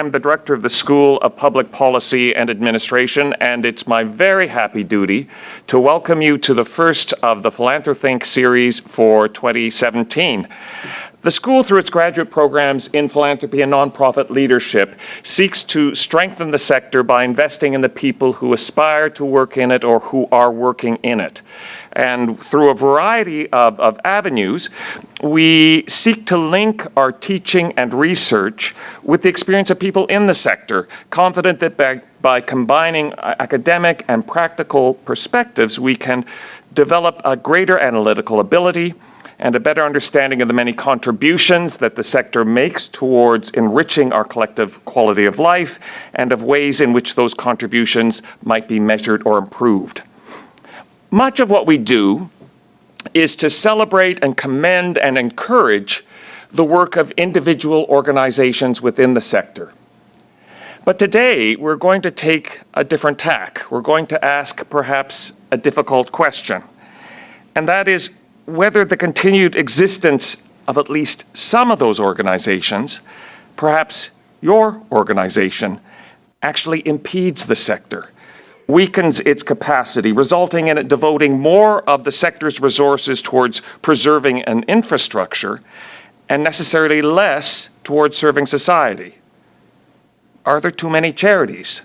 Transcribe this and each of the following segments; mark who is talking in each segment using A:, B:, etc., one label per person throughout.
A: I'm the director of the School of Public Policy and Administration, and it's my very happy duty to welcome you to the first of the PhilanthroTHINK series for 2017. The school, through its graduate programs in philanthropy and nonprofit leadership, seeks to strengthen the sector by investing in the people who aspire to work in it or who are working in it. And through a variety of avenues, we seek to link our teaching and research with the experience of people in the sector, confident that by combining academic and practical perspectives, we can develop a greater analytical ability and a better understanding of the many contributions that the sector makes towards enriching our collective quality of life and of ways in which those contributions might be measured or improved. Much of what we do is to celebrate and commend and encourage the work of individual organizations within the sector. But today, we're going to take a different tack. We're going to ask perhaps a difficult question, and that is whether the continued existence of at least some of those organizations, perhaps your organization, actually impedes the sector, weakens its capacity, resulting in it devoting more of the sector's resources towards preserving an infrastructure and necessarily less towards serving society. Are there too many charities?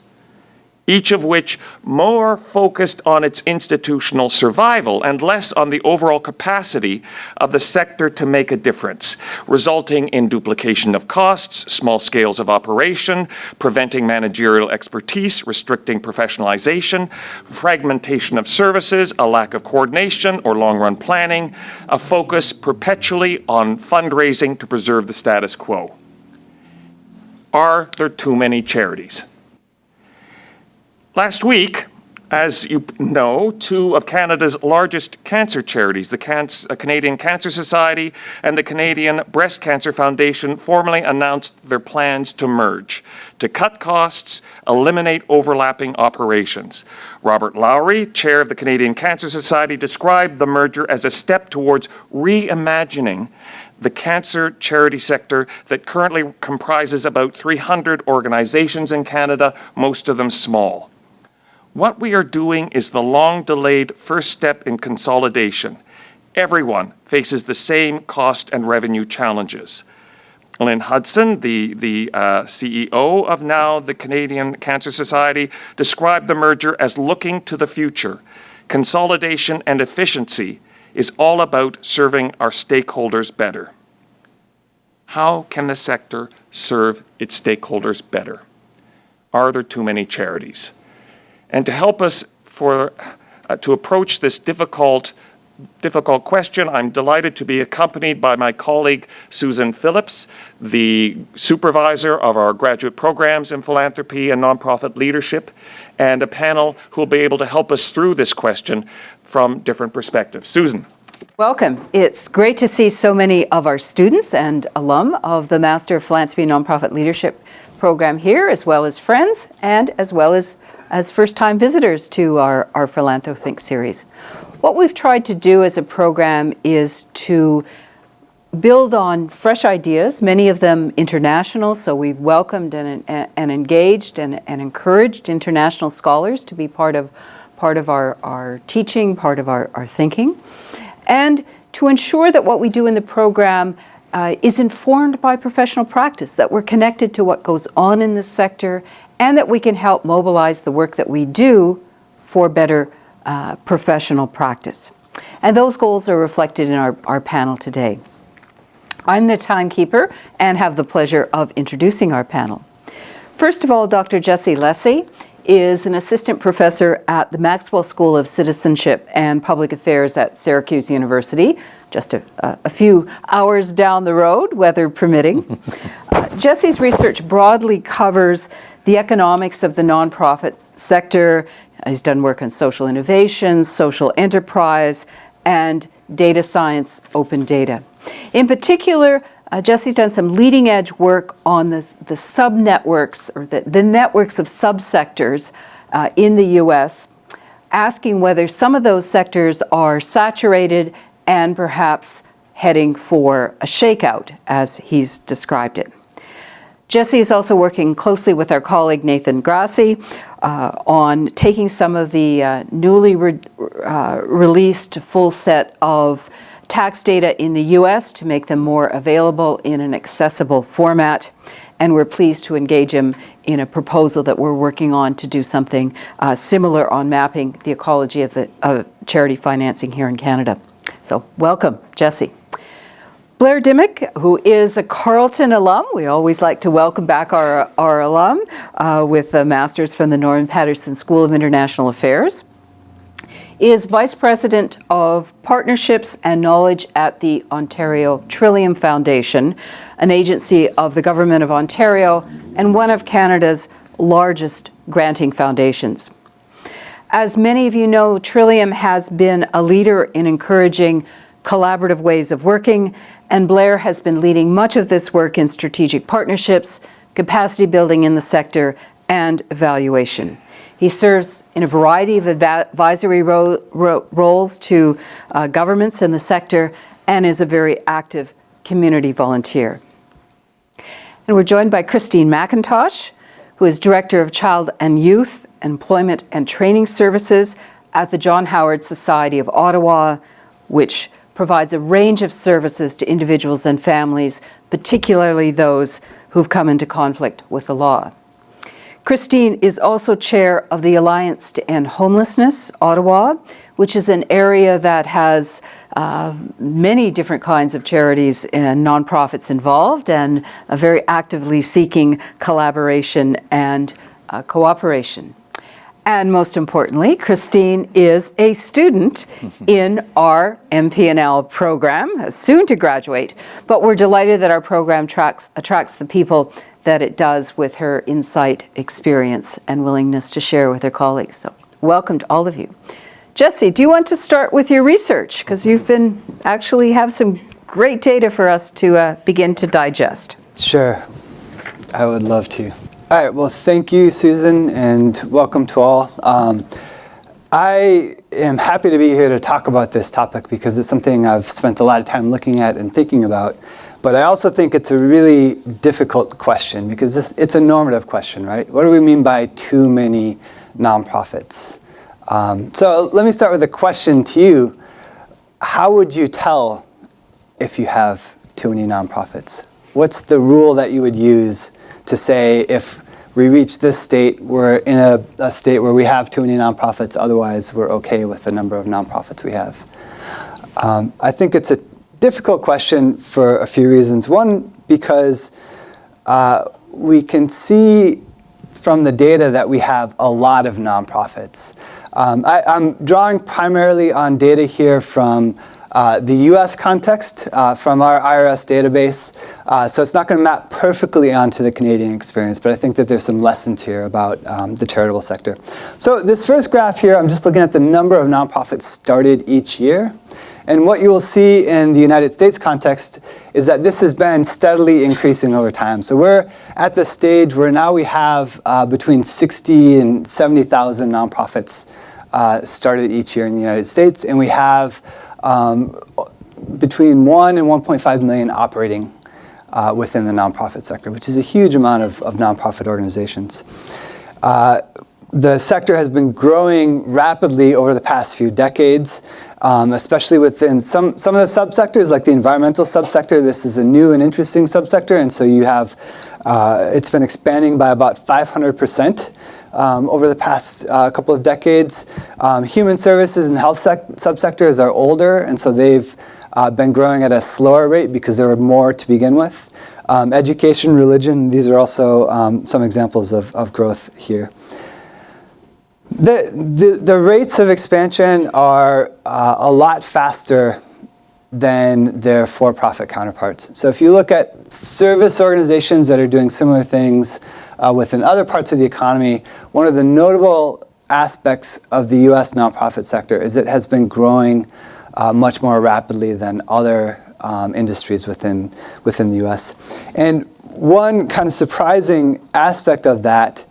A: Each of which more focused on its institutional survival and less on the overall capacity of the sector to make a difference, resulting in duplication of costs, small scales of operation, preventing managerial expertise, restricting professionalization, fragmentation of services, a lack of coordination or long-run planning, a focus perpetually on fundraising to preserve the status quo. Are there too many charities? Last week, as you know, two of Canada's largest cancer charities, the Canadian Cancer Society and the Canadian Breast Cancer Foundation, formally announced their plans to merge, to cut costs, eliminate overlapping operations. Robert Lowry, chair of the Canadian Cancer Society, described the merger as a step towards reimagining the cancer charity sector that currently comprises about 300 organizations in Canada, most of them small. What we are doing is the long-delayed first step in consolidation. Everyone faces the same cost and revenue challenges. Lynn Hudson, the CEO of now the Canadian Cancer Society, described the merger as looking to the future. Consolidation and efficiency is all about serving our stakeholders better. How can the sector serve its stakeholders better? Are there too many charities? And to help us to approach this difficult question, I'm delighted to be accompanied by my colleague Susan Phillips, the supervisor of our graduate programs in philanthropy and nonprofit leadership, and a panel who will be able to help us through this question from different perspectives. Susan.
B: Welcome. It's great to see so many of our students and alum of the Master of Philanthropy and Nonprofit Leadership program here, as well as friends and as well as first-time visitors to our PhilanthroTHINK series. What we've tried to do as a program is to build on fresh ideas, many of them international, so we've welcomed and engaged and encouraged international scholars to be part of our teaching, part of our thinking, and to ensure that what we do in the program is informed by professional practice, that we're connected to what goes on in the sector, and that we can help mobilize the work that we do for better professional practice. And those goals are reflected in our panel today. I'm the timekeeper and have the pleasure of introducing our panel. First of all, Dr. Jessie Lecy is an assistant professor at the Maxwell School of Citizenship and Public Affairs at Syracuse University, just a few hours down the road, weather permitting. Jessie's research broadly covers the economics of the nonprofit sector. He's done work on social innovation, social enterprise, and data science, open data. In particular, Jessie's done some leading edge work on the sub-networks, or the networks of subsectors in the US, asking whether some of those sectors are saturated and perhaps heading for a shakeout, as he's described it. Jesse is also working closely with our colleague Nathan Grassi on taking some of the newly released full set of tax data in the U.S. to make them more available in an accessible format. And we're pleased to engage him in a proposal that we're working on to do something similar on mapping the ecology of charity financing here in Canada. So welcome, Jesse. Blair Dimock, who is a Carleton alum, we always like to welcome back our alum with a master's from the Norman Paterson School of International Affairs, is Vice President of Partnerships and Knowledge at the Ontario Trillium Foundation, an agency of the Government of Ontario and one of Canada's largest granting foundations. As many of you know, Trillium has been a leader in encouraging collaborative ways of working, and Blair has been leading much of this work in strategic partnerships, capacity building in the sector, and evaluation. He serves in a variety of advisory roles to governments in the sector and is a very active community volunteer. And we're joined by Christine MacIntosh, who is Director of Child and Youth Employment and Training Services at the John Howard Society of Ottawa, which provides a range of services to individuals and families, particularly those who've come into conflict with the law. Christine is also chair of the Alliance to End Homelessness, Ottawa, which is an area that has many different kinds of charities and nonprofits involved and very actively seeking collaboration and cooperation. And most importantly, Christine is a student in our MP&L program, soon to graduate, but we're delighted that our program attracts the people that it does with her insight, experience, and willingness to share with her colleagues. So welcome to all of you. Jesse, do you want to start with your research? Because you've been actually have some great data for us to begin to digest.
C: Sure, I would love to. All right, well, thank you, Susan, and welcome to all. I am happy to be here to talk about this topic because it's something I've spent a lot of time looking at and thinking about. But I also think it's a really difficult question because it's a normative question, right? What do we mean by too many nonprofits? So let me start with a question to you. How would you tell if you have too many nonprofits? What's the rule that you would use to say if we reach this state, we're in a state where we have too many nonprofits, otherwise we're okay with the number of nonprofits we have? I think it's a difficult question for a few reasons. One, because we can see from the data that we have a lot of nonprofits. I'm drawing primarily on data here from the US context from our IRS database. So it's not going to map perfectly onto the Canadian experience, but I think that there's some lessons here about the charitable sector. So this first graph here, I'm just looking at the number of nonprofits started each year. And what you will see in the United States context is that this has been steadily increasing over time. So we're at the stage where now we have between 60 and 70,000 nonprofits started each year in the United States, and we have between 1 and 1.5 million operating within the nonprofit sector, which is a huge amount of nonprofit organizations. The sector has been growing rapidly over the past few decades, especially within some of the subsectors, like the environmental subsector. This is a new and interesting subsector, and so you have, it's been expanding by about 500%. Over the past couple of decades. Human services and health subsectors are older, and so they've been growing at a slower rate because there were more to begin with. Education, religion, these are also some examples of growth here. The rates of expansion are a lot faster than their for-profit counterparts. So if you look at service organizations that are doing similar things within other parts of the economy, one of the notable aspects of the U.S. nonprofit sector is it has been growing much more rapidly than other industries within the U.S. And one kind of surprising aspect of that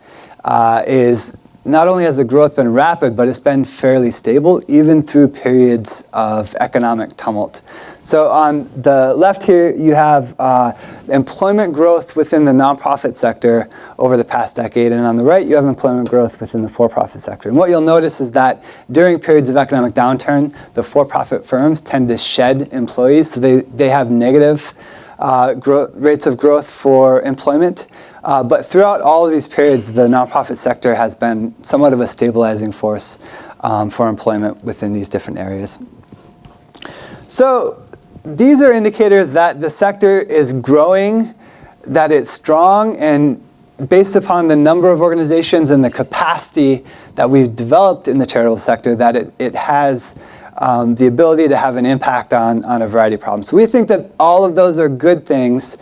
C: is not only has the growth been rapid, but it's been fairly stable, even through periods of economic tumult. So on the left here, you have employment growth within the nonprofit sector over the past decade, and on the right, you have employment growth within the for-profit sector. And what you'll notice is that during periods of economic downturn, the for-profit firms tend to shed employees, so they have negative rates of growth for employment. But throughout all of these periods, the nonprofit sector has been somewhat of a stabilizing force for employment within these different areas. So these are indicators that the sector is growing, that it's strong, and based upon the number of organizations and the capacity that we've developed in the charitable sector, that it has the ability to have an impact on a variety of problems. So we think that all of those are good things,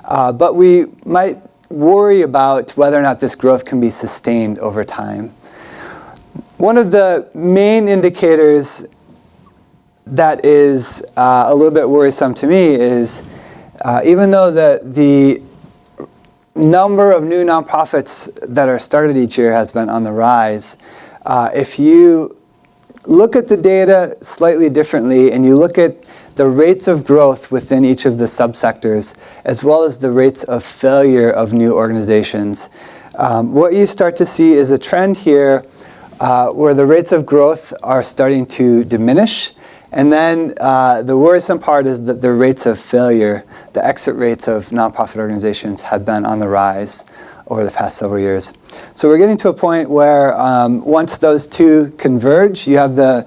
C: but we might worry about whether or not this growth can be sustained over time. One of the main indicators that is a little bit worrisome to me is even though the number of new nonprofits that are started each year has been on the rise, if you look at the data slightly differently and you look at the rates of growth within each of the subsectors, as well as the rates of failure of new organizations, what you start to see is a trend here where the rates of growth are starting to diminish. And then the worrisome part is that the rates of failure, the exit rates of nonprofit organizations, have been on the rise over the past several years. So we're getting to a point where once those two converge, you have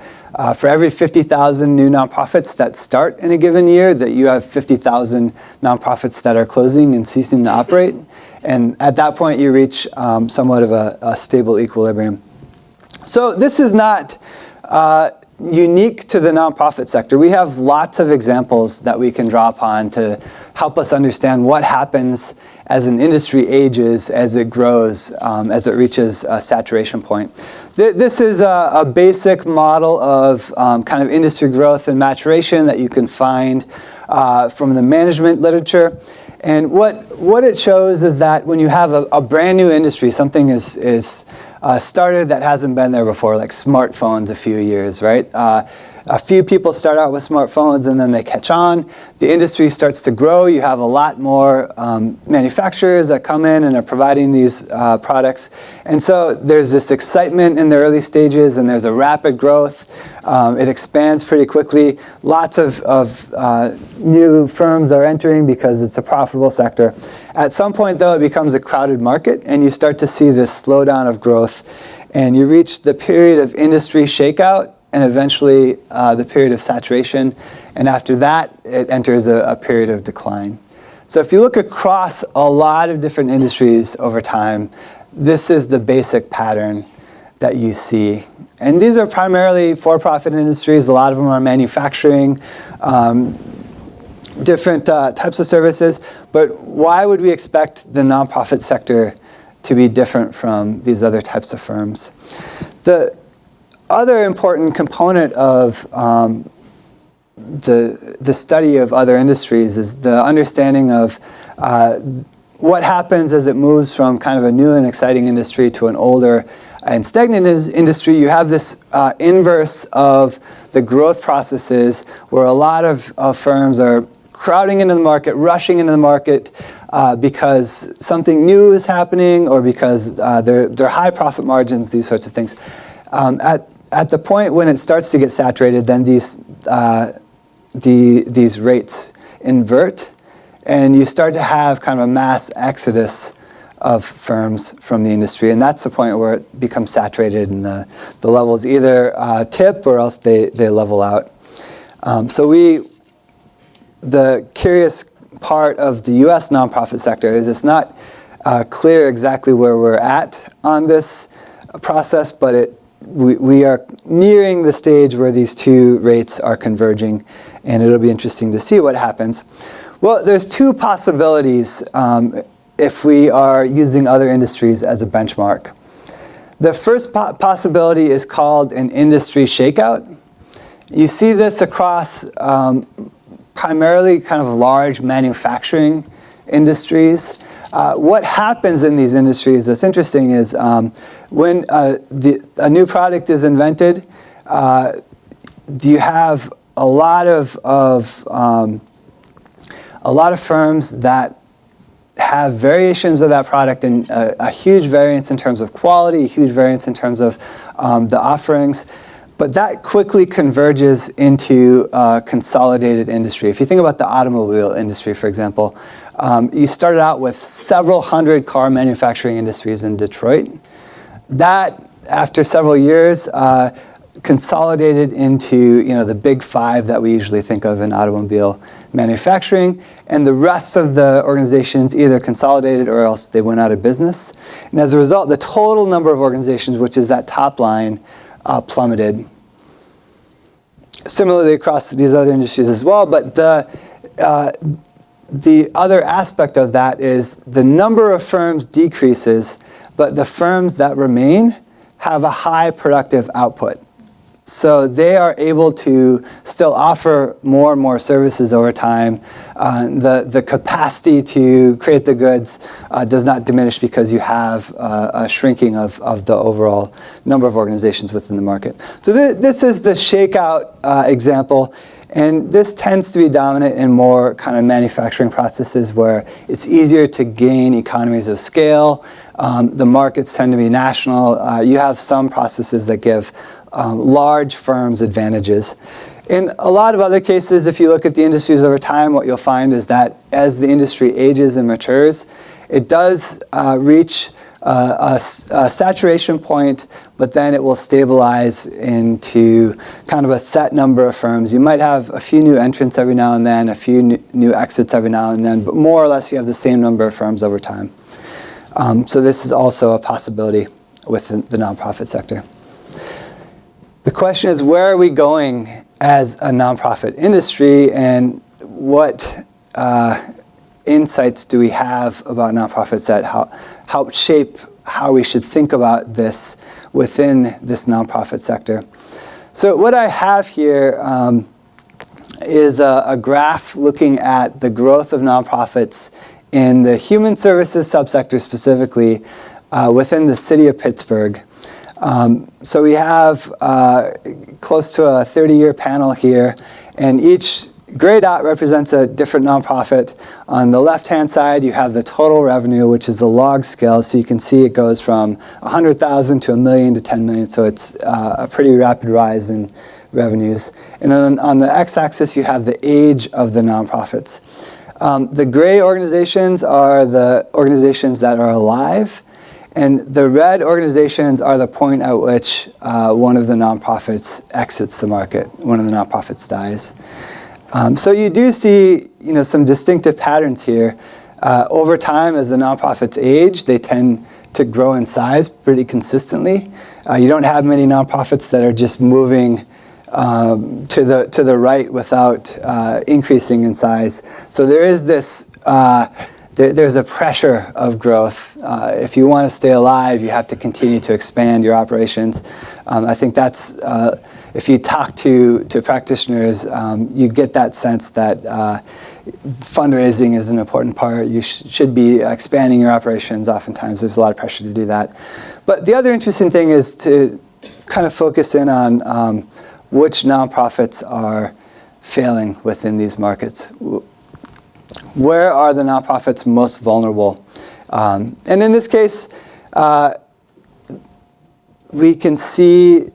C: for every 50,000 new nonprofits that start in a given year, that you have 50,000 nonprofits that are closing and ceasing to operate. And at that point, you reach somewhat of a stable equilibrium. So this is not unique to the nonprofit sector. We have lots of examples that we can draw upon to help us understand what happens as an industry ages, as it grows, as it reaches a saturation point. This is a basic model of kind of industry growth and maturation that you can find from the management literature. And what it shows is that when you have a brand new industry, something is started that hasn't been there before, like smartphones a few years, right? A few people start out with smartphones and then they catch on. The industry starts to grow. You have a lot more manufacturers that come in and are providing these products. And so there's this excitement in the early stages and there's a rapid growth. It expands pretty quickly. Lots of new firms are entering because it's a profitable sector. At some point, though, it becomes a crowded market and you start to see this slowdown of growth and you reach the period of industry shakeout and eventually the period of saturation. And after that, it enters a period of decline. So if you look across a lot of different industries over time, this is the basic pattern that you see. And these are primarily for-profit industries. A lot of them are manufacturing, different types of services. But why would we expect the nonprofit sector to be different from these other types of firms? The other important component of the study of other industries is the understanding of what happens as it moves from kind of a new and exciting industry to an older and stagnant industry. You have this inverse of the growth processes where a lot of firms are crowding into the market, rushing into the market because something new is happening or because they're high profit margins, these sorts of things. At the point when it starts to get saturated, then these rates invert, and you start to have kind of a mass exodus of firms from the industry, and that's the point where it becomes saturated and the levels either tip or else they level out. The curious part of the U.S. nonprofit sector is it's not clear exactly where we're at on this process, but we are nearing the stage where these two rates are converging, and it'll be interesting to see what happens. Well, there's two possibilities if we are using other industries as a benchmark. The first possibility is called an industry shakeout. You see this across primarily kind of large manufacturing industries. What happens in these industries that's interesting is when a new product is invented, you have a lot of firms that have variations of that product and a huge variance in terms of quality, a huge variance in terms of the offerings. But that quickly converges into a consolidated industry. If you think about the automobile industry, for example, you started out with several hundred car manufacturing industries in Detroit. That, after several years, consolidated into the big five that we usually think of in automobile manufacturing, and the rest of the organizations either consolidated or else they went out of business. And as a result, the total number of organizations, which is that top line, plummeted. Similarly across these other industries as well, but the other aspect of that is the number of firms decreases, but the firms that remain have a high productive output. So they are able to still offer more and more services over time. The capacity to create the goods does not diminish because you have a shrinking of the overall number of organizations within the market. So this is the shakeout example. And this tends to be dominant in more kind of manufacturing processes where it's easier to gain economies of scale. The markets tend to be national. You have some processes that give large firms advantages. In a lot of other cases, if you look at the industries over time, what you'll find is that as the industry ages and matures, it does reach a saturation point, but then it will stabilize into kind of a set number of firms. You might have a few new entrants every now and then, a few new exits every now and then, but more or less you have the same number of firms over time. So this is also a possibility within the nonprofit sector. The question is, where are we going as a nonprofit industry, and what insights do we have about nonprofits that help shape how we should think about this within this nonprofit sector? So what I have here is a graph looking at the growth of nonprofits in the human services subsector, specifically within the city of Pittsburgh. So we have close to a 30-year panel here, and each gray dot represents a different nonprofit. On the left-hand side, you have the total revenue, which is a log scale, so you can see it goes from 100,000 to 1 million to 10 million, so it's a pretty rapid rise in revenues. And then on the x-axis, you have the age of the nonprofits. The gray organizations are the organizations that are alive, and the red organizations are the point at which one of the nonprofits exits the market, one of the nonprofits dies. So you do see, some distinctive patterns here. Over time, as the nonprofits age, they tend to grow in size pretty consistently. You don't have many nonprofits that are just moving to the right without increasing in size. So there is this. There's a pressure of growth. If you want to stay alive, you have to continue to expand your operations. I think that's, if you talk to practitioners, you get that sense that fundraising is an important part. You should be expanding your operations. Oftentimes there's a lot of pressure to do that. But the other interesting thing is to kind of focus in on which nonprofits are failing within these markets. Where are the nonprofits most vulnerable? And in this case, we can see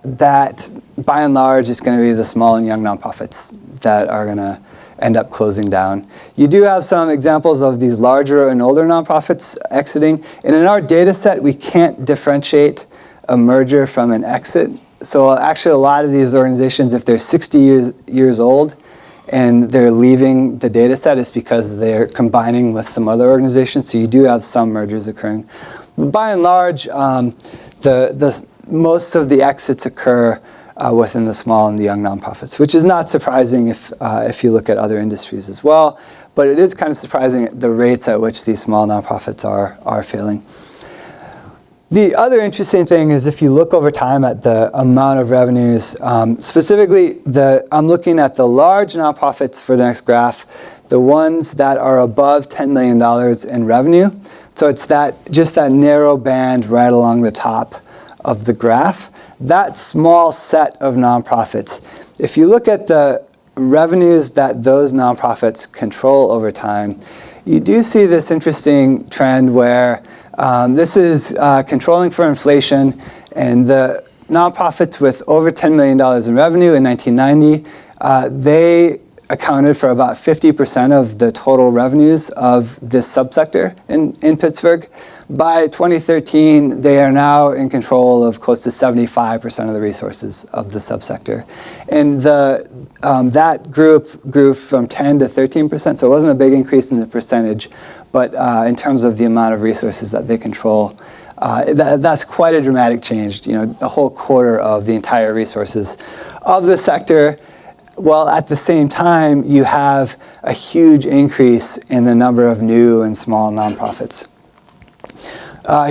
C: that by and large it's going to be the small and young nonprofits that are going to end up closing down. You do have some examples of these larger and older nonprofits exiting. And in our data set, we can't differentiate a merger from an exit. So actually a lot of these organizations, if they're 60 years old, and they're leaving the data set, it's because they're combining with some other organizations. So you do have some mergers occurring. But by and large, most of the exits occur within the small and the young nonprofits, which is not surprising if you look at other industries as well. But it is kind of surprising at the rates at which these small nonprofits are failing. The other interesting thing is if you look over time at the amount of revenues, specifically I'm looking at the large nonprofits for the next graph. the ones that are above $10 million in revenue. So it's just that narrow band right along the top of the graph. That small set of nonprofits, if you look at the revenues that those nonprofits control over time, you do see this interesting trend where this is controlling for inflation, and the nonprofits with over $10 million in revenue in 1990, they accounted for about 50% of the total revenues of this subsector in Pittsburgh. By 2013, they are now in control of close to 75% of the resources of the subsector. And that group grew from 10 to 13%, so it wasn't a big increase in the percentage, but in terms of the amount of resources that they control, that's quite a dramatic change, a whole quarter of the entire resources of the sector. While at the same time, you have a huge increase in the number of new and small nonprofits.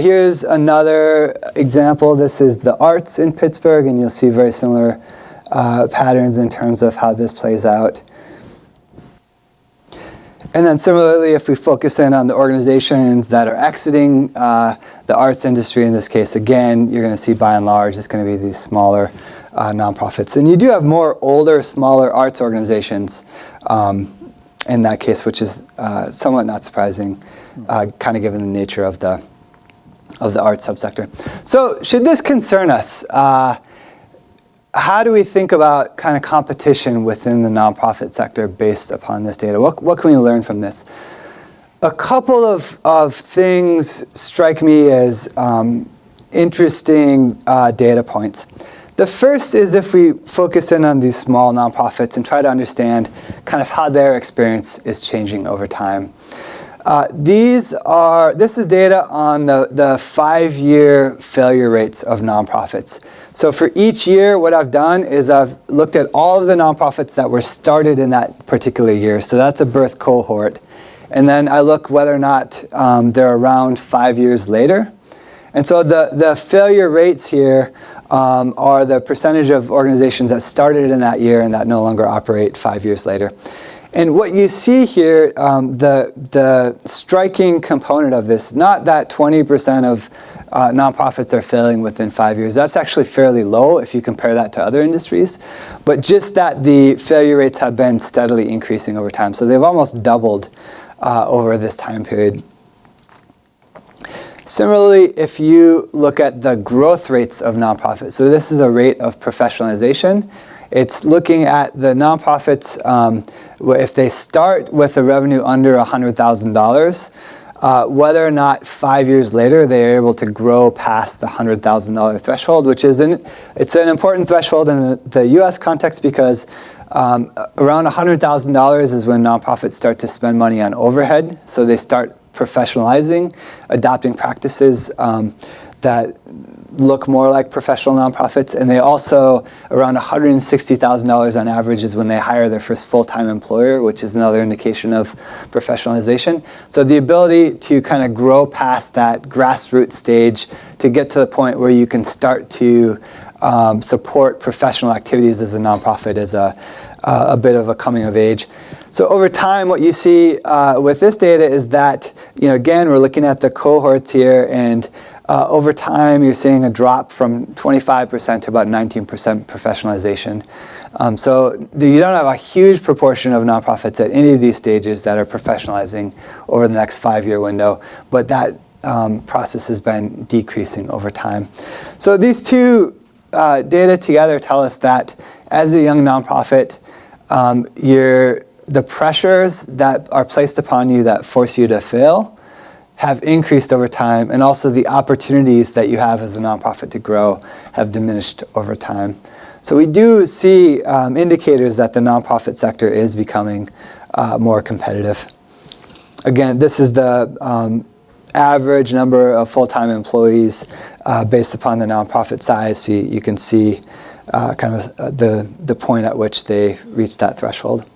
C: Here's another example. This is the arts in Pittsburgh, and you'll see very similar patterns in terms of how this plays out. And then similarly, if we focus in on the organizations that are exiting the arts industry in this case, again, you're going to see by and large it's going to be these smaller nonprofits. And you do have more older, smaller arts organizations in that case, which is somewhat not surprising, kind of given the nature of the arts subsector. So should this concern us? How do we think about kind of competition within the nonprofit sector based upon this data? What can we learn from this? A couple of things strike me as interesting data points. The first is if we focus in on these small nonprofits and try to understand kind of how their experience is changing over time. This is data on the 5-year failure rates of nonprofits. So for each year, what I've done is I've looked at all of the nonprofits that were started in that particular year. So that's a birth cohort. And then I look whether or not they're around 5 years later. And so the failure rates here are the percentage of organizations that started in that year and that no longer operate 5 years later. And what you see here, the striking component of this, not that 20% of nonprofits are failing within 5 years. That's actually fairly low if you compare that to other industries. But just that the failure rates have been steadily increasing over time. So they've almost doubled over this time period. Similarly, if you look at the growth rates of nonprofits, so this is a rate of professionalization. It's looking at the nonprofits, if they start with a revenue under $100,000, whether or not 5 years later they are able to grow past the $100,000 threshold, which is it's an important threshold in the U.S. context because around $100,000 is when nonprofits start to spend money on overhead. So they start professionalizing, adopting practices that look more like professional nonprofits. And they also, around $160,000 on average is when they hire their first full-time employer, which is another indication of professionalization. So the ability to kind of grow past that grassroots stage to get to the point where you can start to support professional activities as a nonprofit is a bit of a coming of age. So over time, what you see with this data is that, again, we're looking at the cohorts here, and over time, you're seeing a drop from 25% to about 19% professionalization. So you don't have a huge proportion of nonprofits at any of these stages that are professionalizing over the next 5-year window, but that process has been decreasing over time. So these two data together tell us that as a young nonprofit, the pressures that are placed upon you that force you to fail have increased over time, and also the opportunities that you have as a nonprofit to grow have diminished over time. So we do see indicators that the nonprofit sector is becoming more competitive. Again, this is the average number of full-time employees based upon the nonprofit size. So you can see kind of the point at which they reach that threshold.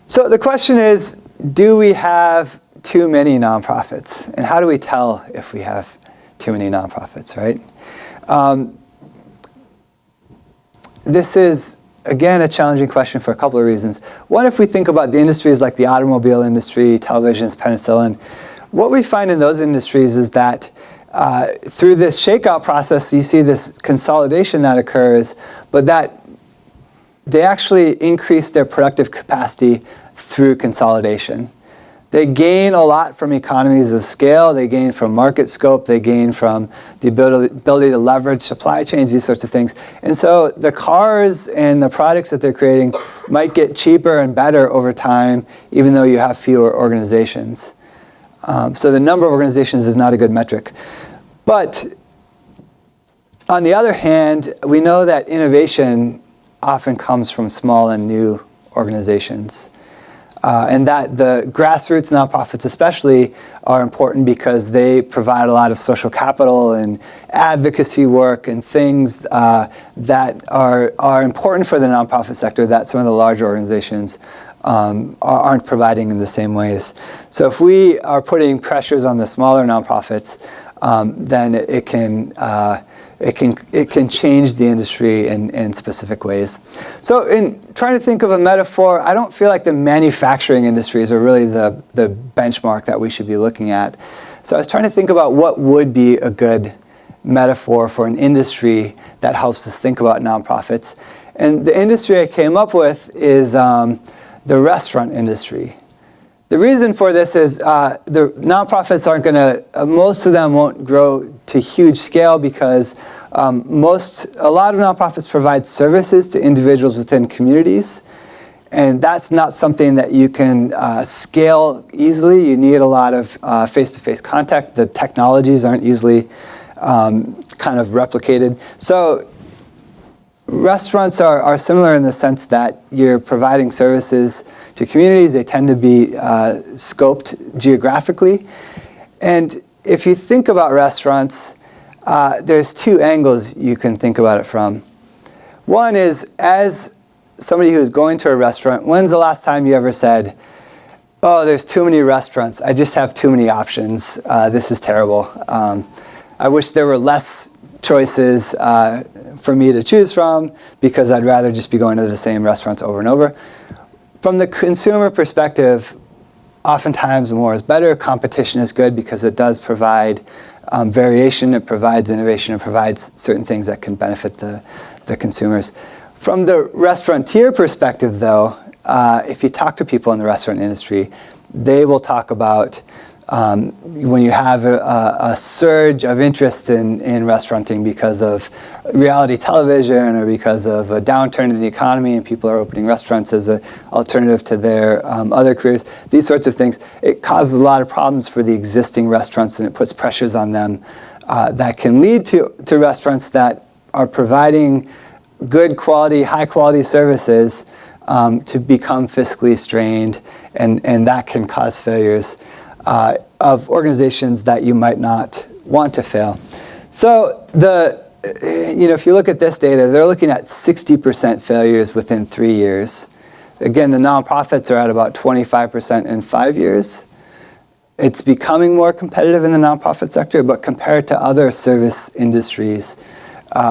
C: So the question is, do we have too many nonprofits? And how do we tell if we have too many nonprofits, right? This is again, a challenging question for a couple of reasons. One, if we think about the industries like the automobile industry, televisions, penicillin, what we find in those industries is that through this shakeout process, you see this consolidation that occurs, but that they actually increase their productive capacity through consolidation. They gain a lot from economies of scale, they gain from market scope, they gain from the ability to leverage supply chains, these sorts of things. And so the cars and the products that they're creating might get cheaper and better over time, even though you have fewer organizations. So the number of organizations is not a good metric. But on the other hand, we know that innovation often comes from small and new organizations. And that the grassroots nonprofits especially are important because they provide a lot of social capital and advocacy work and things that are important for the nonprofit sector that some of the larger organizations aren't providing in the same ways. So if we are putting pressures on the smaller nonprofits, then it can change the industry in specific ways. So in trying to think of a metaphor, I don't feel like the manufacturing industries are really the benchmark that we should be looking at. So I was trying to think about what would be a good metaphor for an industry that helps us think about nonprofits. And the industry I came up with is the restaurant industry. The reason for this is the nonprofits aren't going to, most of them won't grow to huge scale because a lot of nonprofits provide services to individuals within communities. And that's not something that you can scale easily. You need a lot of face-to-face contact. The technologies aren't easily kind of replicated. So restaurants are similar in the sense that you're providing services to communities. They tend to be scoped geographically. And if you think about restaurants, there's two angles you can think about it from. One is, as somebody who's going to a restaurant, when's the last time you ever said, oh, there's too many restaurants, I just have too many options, this is terrible. I wish there were less choices for me to choose from because I'd rather just be going to the same restaurants over and over. From the consumer perspective, oftentimes more is better. Competition is good because it does provide variation, it provides innovation, it provides certain things that can benefit the consumers. From the restaurateur perspective, though, if you talk to people in the restaurant industry, they will talk about when you have a surge of interest in restauranting because of reality television or because of a downturn in the economy and people are opening restaurants as an alternative to their other careers, these sorts of things, it causes a lot of problems for the existing restaurants and it puts pressures on them that can lead to restaurants that are providing good quality, high quality services to become fiscally strained, and that can cause failures of organizations that you might not want to fail. So if you look at this data, they're looking at 60% failures within 3 years. Again, the nonprofits are at about 25% in 5 years. It's becoming more competitive in the nonprofit sector, but compared to other service industries,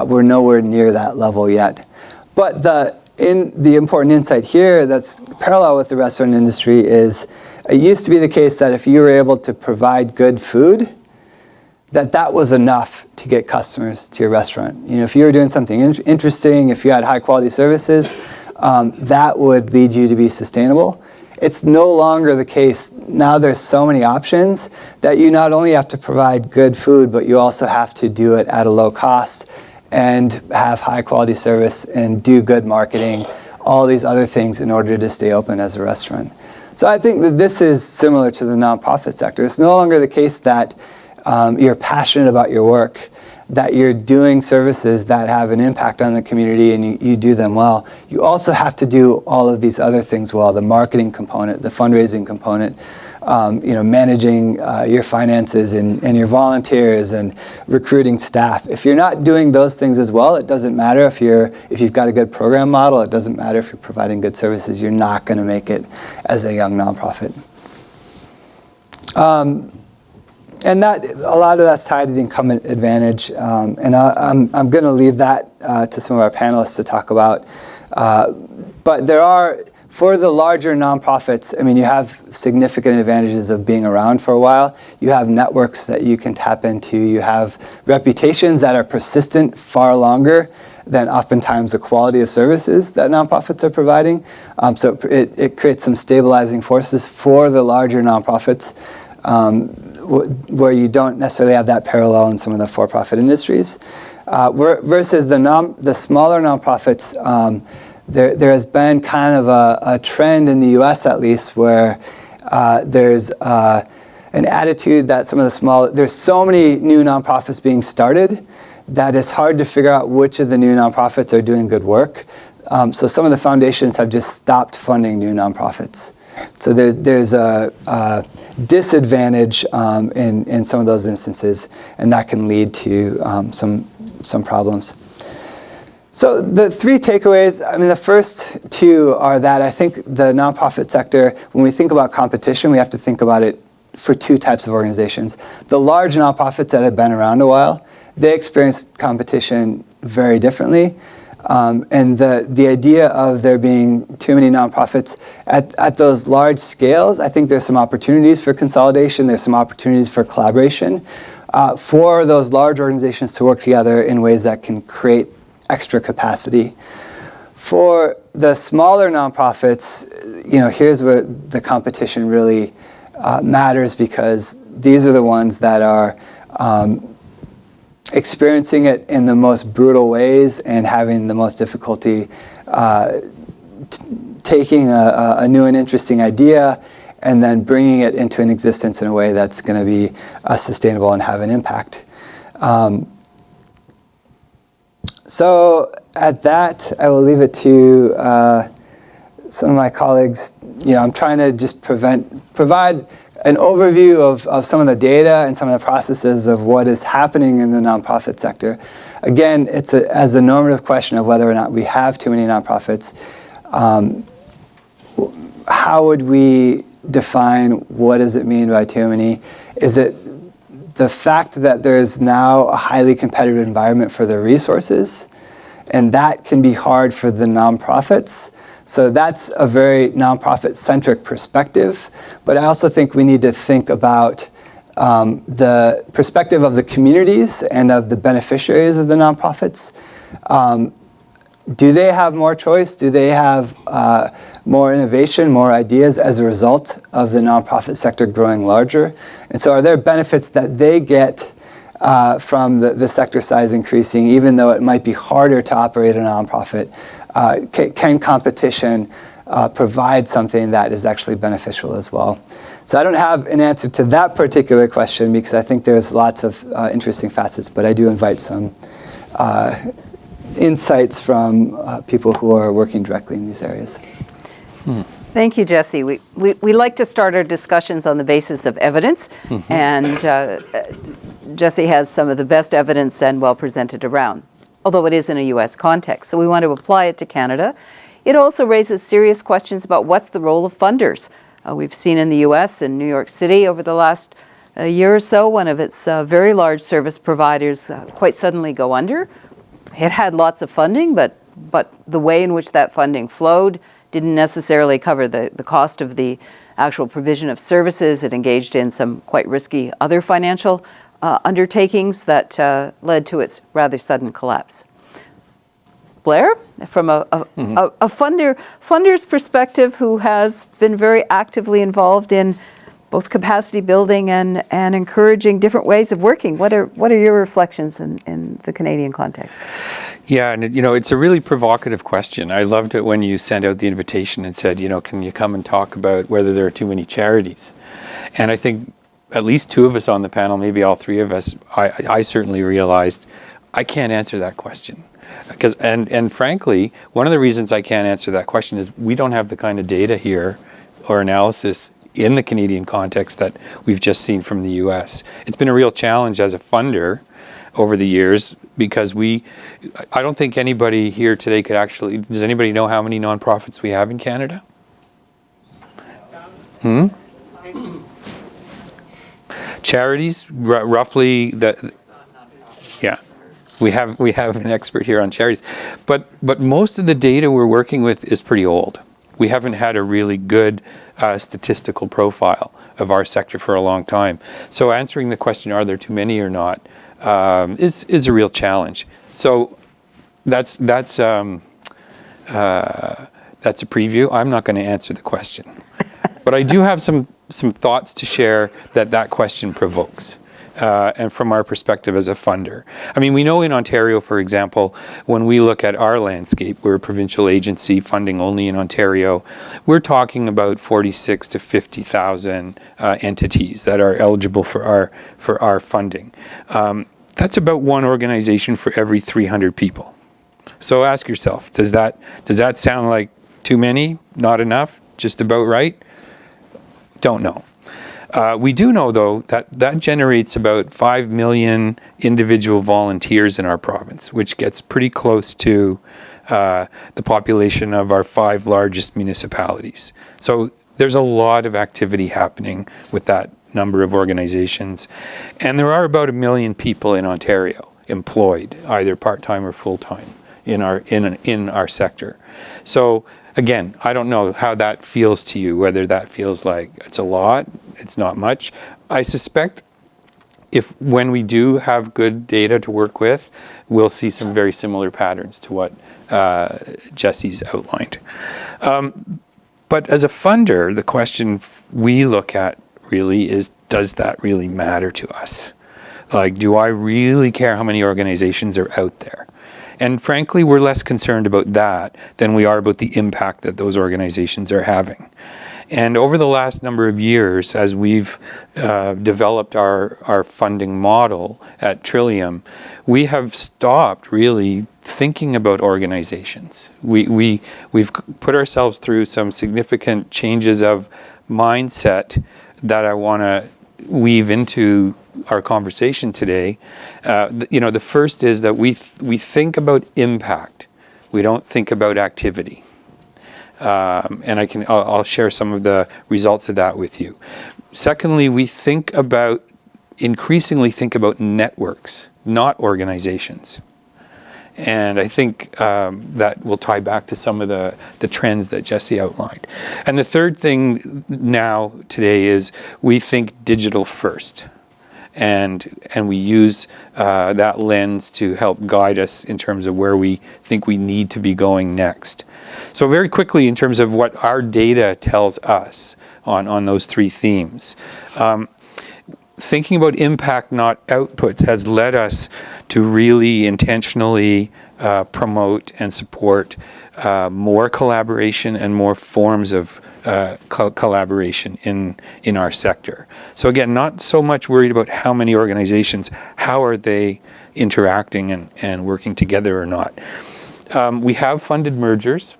C: we're nowhere near that level yet. But the important insight here that's parallel with the restaurant industry is it used to be the case that if you were able to provide good food, that was enough to get customers to your restaurant. If you were doing something interesting, if you had high quality services, that would lead you to be sustainable. It's no longer the case. Now there's so many options that you not only have to provide good food, but you also have to do it at a low cost and have high quality service and do good marketing, all these other things in order to stay open as a restaurant. So I think that this is similar to the nonprofit sector. It's no longer the case that you're passionate about your work, that you're doing services that have an impact on the community and you do them well. You also have to do all of these other things well, the marketing component, the fundraising component, managing your finances and your volunteers and recruiting staff. If you're not doing those things as well, it doesn't matter if you've got a good program model, it doesn't matter if you're providing good services, you're not going to make it as a young nonprofit. And a lot of that's tied to the incumbent advantage, and I'm going to leave that to some of our panelists to talk about. But there are, for the larger nonprofits, I mean, you have significant advantages of being around for a while. You have networks that you can tap into. You have reputations that are persistent far longer than oftentimes the quality of services that nonprofits are providing. So it creates some stabilizing forces for the larger nonprofits, where you don't necessarily have that parallel in some of the for-profit industries. Versus the smaller nonprofits, there has been kind of a trend in the US at least where there's an attitude that there's so many new nonprofits being started that it's hard to figure out which of the new nonprofits are doing good work. So some of the foundations have just stopped funding new nonprofits. So there's a disadvantage in some of those instances, and that can lead to some problems. So the three takeaways, I mean, the first two are that I think the nonprofit sector, when we think about competition, we have to think about it for two types of organizations. The large nonprofits that have been around a while, they experience competition very differently. And the idea of there being too many nonprofits at those large scales, I think there's some opportunities for consolidation, there's some opportunities for collaboration, for those large organizations to work together in ways that can create extra capacity. For the smaller nonprofits, here's where the competition really matters, because these are the ones that are experiencing it in the most brutal ways and having the most difficulty taking a new and interesting idea and then bringing it into an existence in a way that's going to be sustainable and have an impact. So at that, I will leave it to some of my colleagues. I'm trying to just provide an overview of some of the data and some of the processes of what is happening in the nonprofit sector. Again, it's as a normative question of whether or not we have too many nonprofits. How would we define what does it mean by too many? Is it the fact that there's now a highly competitive environment for the resources, and that can be hard for the nonprofits? So that's a very nonprofit-centric perspective, but I also think we need to think about the perspective of the communities and of the beneficiaries of the nonprofits. Do they have more choice? Do they have more innovation, more ideas as a result of the nonprofit sector growing larger? And so are there benefits that they get from the sector size increasing, even though it might be harder to operate a nonprofit? Can competition provide something that is actually beneficial as well? So I don't have an answer to that particular question because I think there's lots of interesting facets, but I do invite some insights from people who are working directly in these areas.
B: Thank you, Jesse. We like to start our discussions on the basis of evidence, and Jesse has some of the best evidence and well presented around, although it is in a U.S. context. So we want to apply it to Canada. It also raises serious questions about what's the role of funders. We've seen in the U.S. and New York City over the last year or so, one of its very large service providers quite suddenly go under. It had lots of funding, but the way in which that funding flowed didn't necessarily cover the cost of the actual provision of services. It engaged in some quite risky other financial undertakings that led to its rather sudden collapse. Blair, from a funder's perspective who has been very actively involved in both capacity building and encouraging different ways of working, what are your reflections in the Canadian context?
D: Yeah, and it's a really provocative question. I loved it when you sent out the invitation and said, can you come and talk about whether there are too many charities? And I think at least two of us on the panel, maybe all three of us, I certainly realized I can't answer that question. And frankly, one of the reasons I can't answer that question is we don't have the kind of data here or analysis in the Canadian context that we've just seen from the US. It's been a real challenge as a funder over the years because I don't think anybody here today could actually, does anybody know how many nonprofits we have in Canada? Charities, roughly, yeah. We have an expert here on charities, but most of the data we're working with is pretty old. We haven't had a really good statistical profile of our sector for a long time. So answering the question, are there too many or not, is a real challenge. So that's a preview. I'm not going to answer the question, but I do have some thoughts to share that question provokes. And from our perspective as a funder. I mean, we know in Ontario, for example, when we look at our landscape, we're a provincial agency funding only in Ontario, we're talking about 46 to 50,000 entities that are eligible for our funding. That's about one organization for every 300 people. So ask yourself, does that sound like too many, not enough, just about right? Don't know. We do know, though, that generates about 5 million individual volunteers in our province, which gets pretty close to the population of our 5 largest municipalities. So there's a lot of activity happening with that number of organizations. And there are about 1 million people in Ontario employed, either part-time or full-time, in our sector. So again, I don't know how that feels to you, whether that feels like it's a lot, it's not much. I suspect when we do have good data to work with, we'll see some very similar patterns to what Jesse's outlined. But as a funder, the question we look at really is, does that really matter to us? Like, do I really care how many organizations are out there? And frankly, we're less concerned about that than we are about the impact that those organizations are having. And over the last number of years, as we've developed our funding model at Trillium, we have stopped really thinking about organizations. We've put ourselves through some significant changes of mindset that I want to weave into our conversation today. The first is that we think about impact. We don't think about activity. And I'll share some of the results of that with you. Secondly, we increasingly think about networks, not organizations. And I think that will tie back to some of the trends that Jesse outlined. And the third thing now today is we think digital first. And we use that lens to help guide us in terms of where we think we need to be going next. So very quickly, in terms of what our data tells us on those 3 themes, thinking about impact, not outputs, has led us to really intentionally promote and support more collaboration and more forms of collaboration in our sector. So again, not so much worried about how many organizations, how are they interacting and working together or not. We have funded mergers.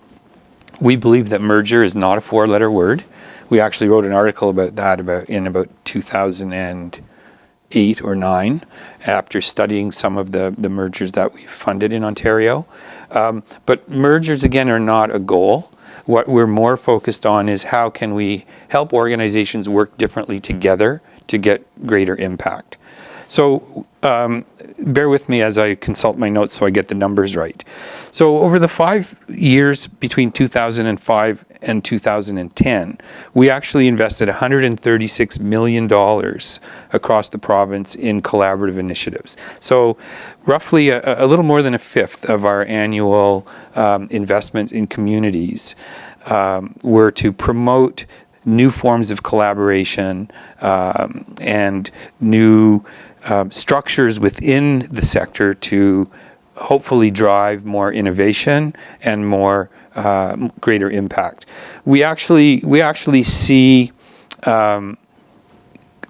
D: We believe that merger is not a 4-letter word. We actually wrote an article about that in about 2008 or 9, after studying some of the mergers that we funded in Ontario. But mergers, again, are not a goal. What we're more focused on is how can we help organizations work differently together to get greater impact. So bear with me as I consult my notes so I get the numbers right. So over the 5 years between 2005 and 2010, we actually invested $136 million across the province in collaborative initiatives. So roughly a little more than a fifth of our annual investment in communities were to promote new forms of collaboration and new structures within the sector to hopefully drive more innovation and more greater impact. We actually see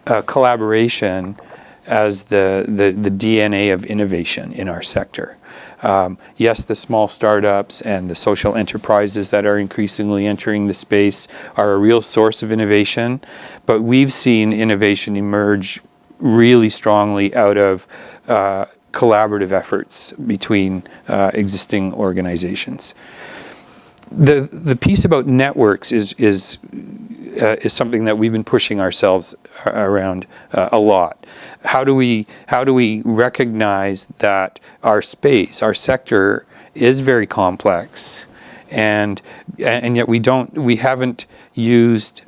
D: collaboration as the DNA of innovation in our sector. Yes, the small startups and the social enterprises that are increasingly entering the space are a real source of innovation, but we've seen innovation emerge really strongly out of collaborative efforts between existing organizations. The piece about networks is is something that we've been pushing ourselves around a lot. How do we recognize that our space, our sector, is very complex, and yet we haven't used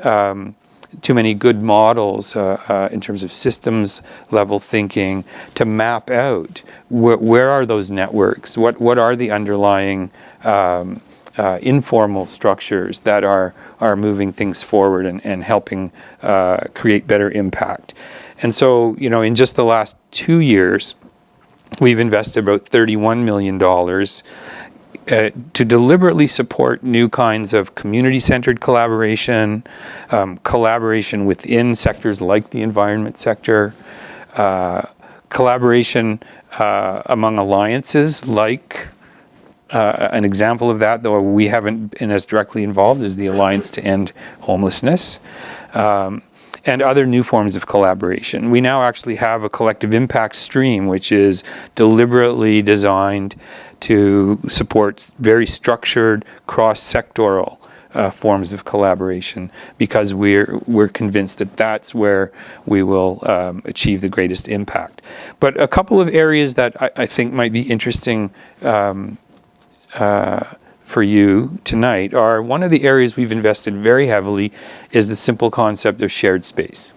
D: too many good models in terms of systems level thinking to map out where are those networks, what are the underlying informal structures that are moving things forward and helping create better impact. And so, in just the last 2 years, we've invested about $31 million to deliberately support new kinds of community-centered collaboration, collaboration within sectors like the environment sector, collaboration among alliances like an example of that, though we haven't been as directly involved, is the Alliance to End Homelessness, and other new forms of collaboration. We now actually have a collective impact stream, which is deliberately designed to support very structured, cross-sectoral forms of collaboration, because we're convinced that that's where we will achieve the greatest impact. But a couple of areas that I think might be interesting for you tonight are, one of the areas we've invested very heavily is the simple concept of shared space.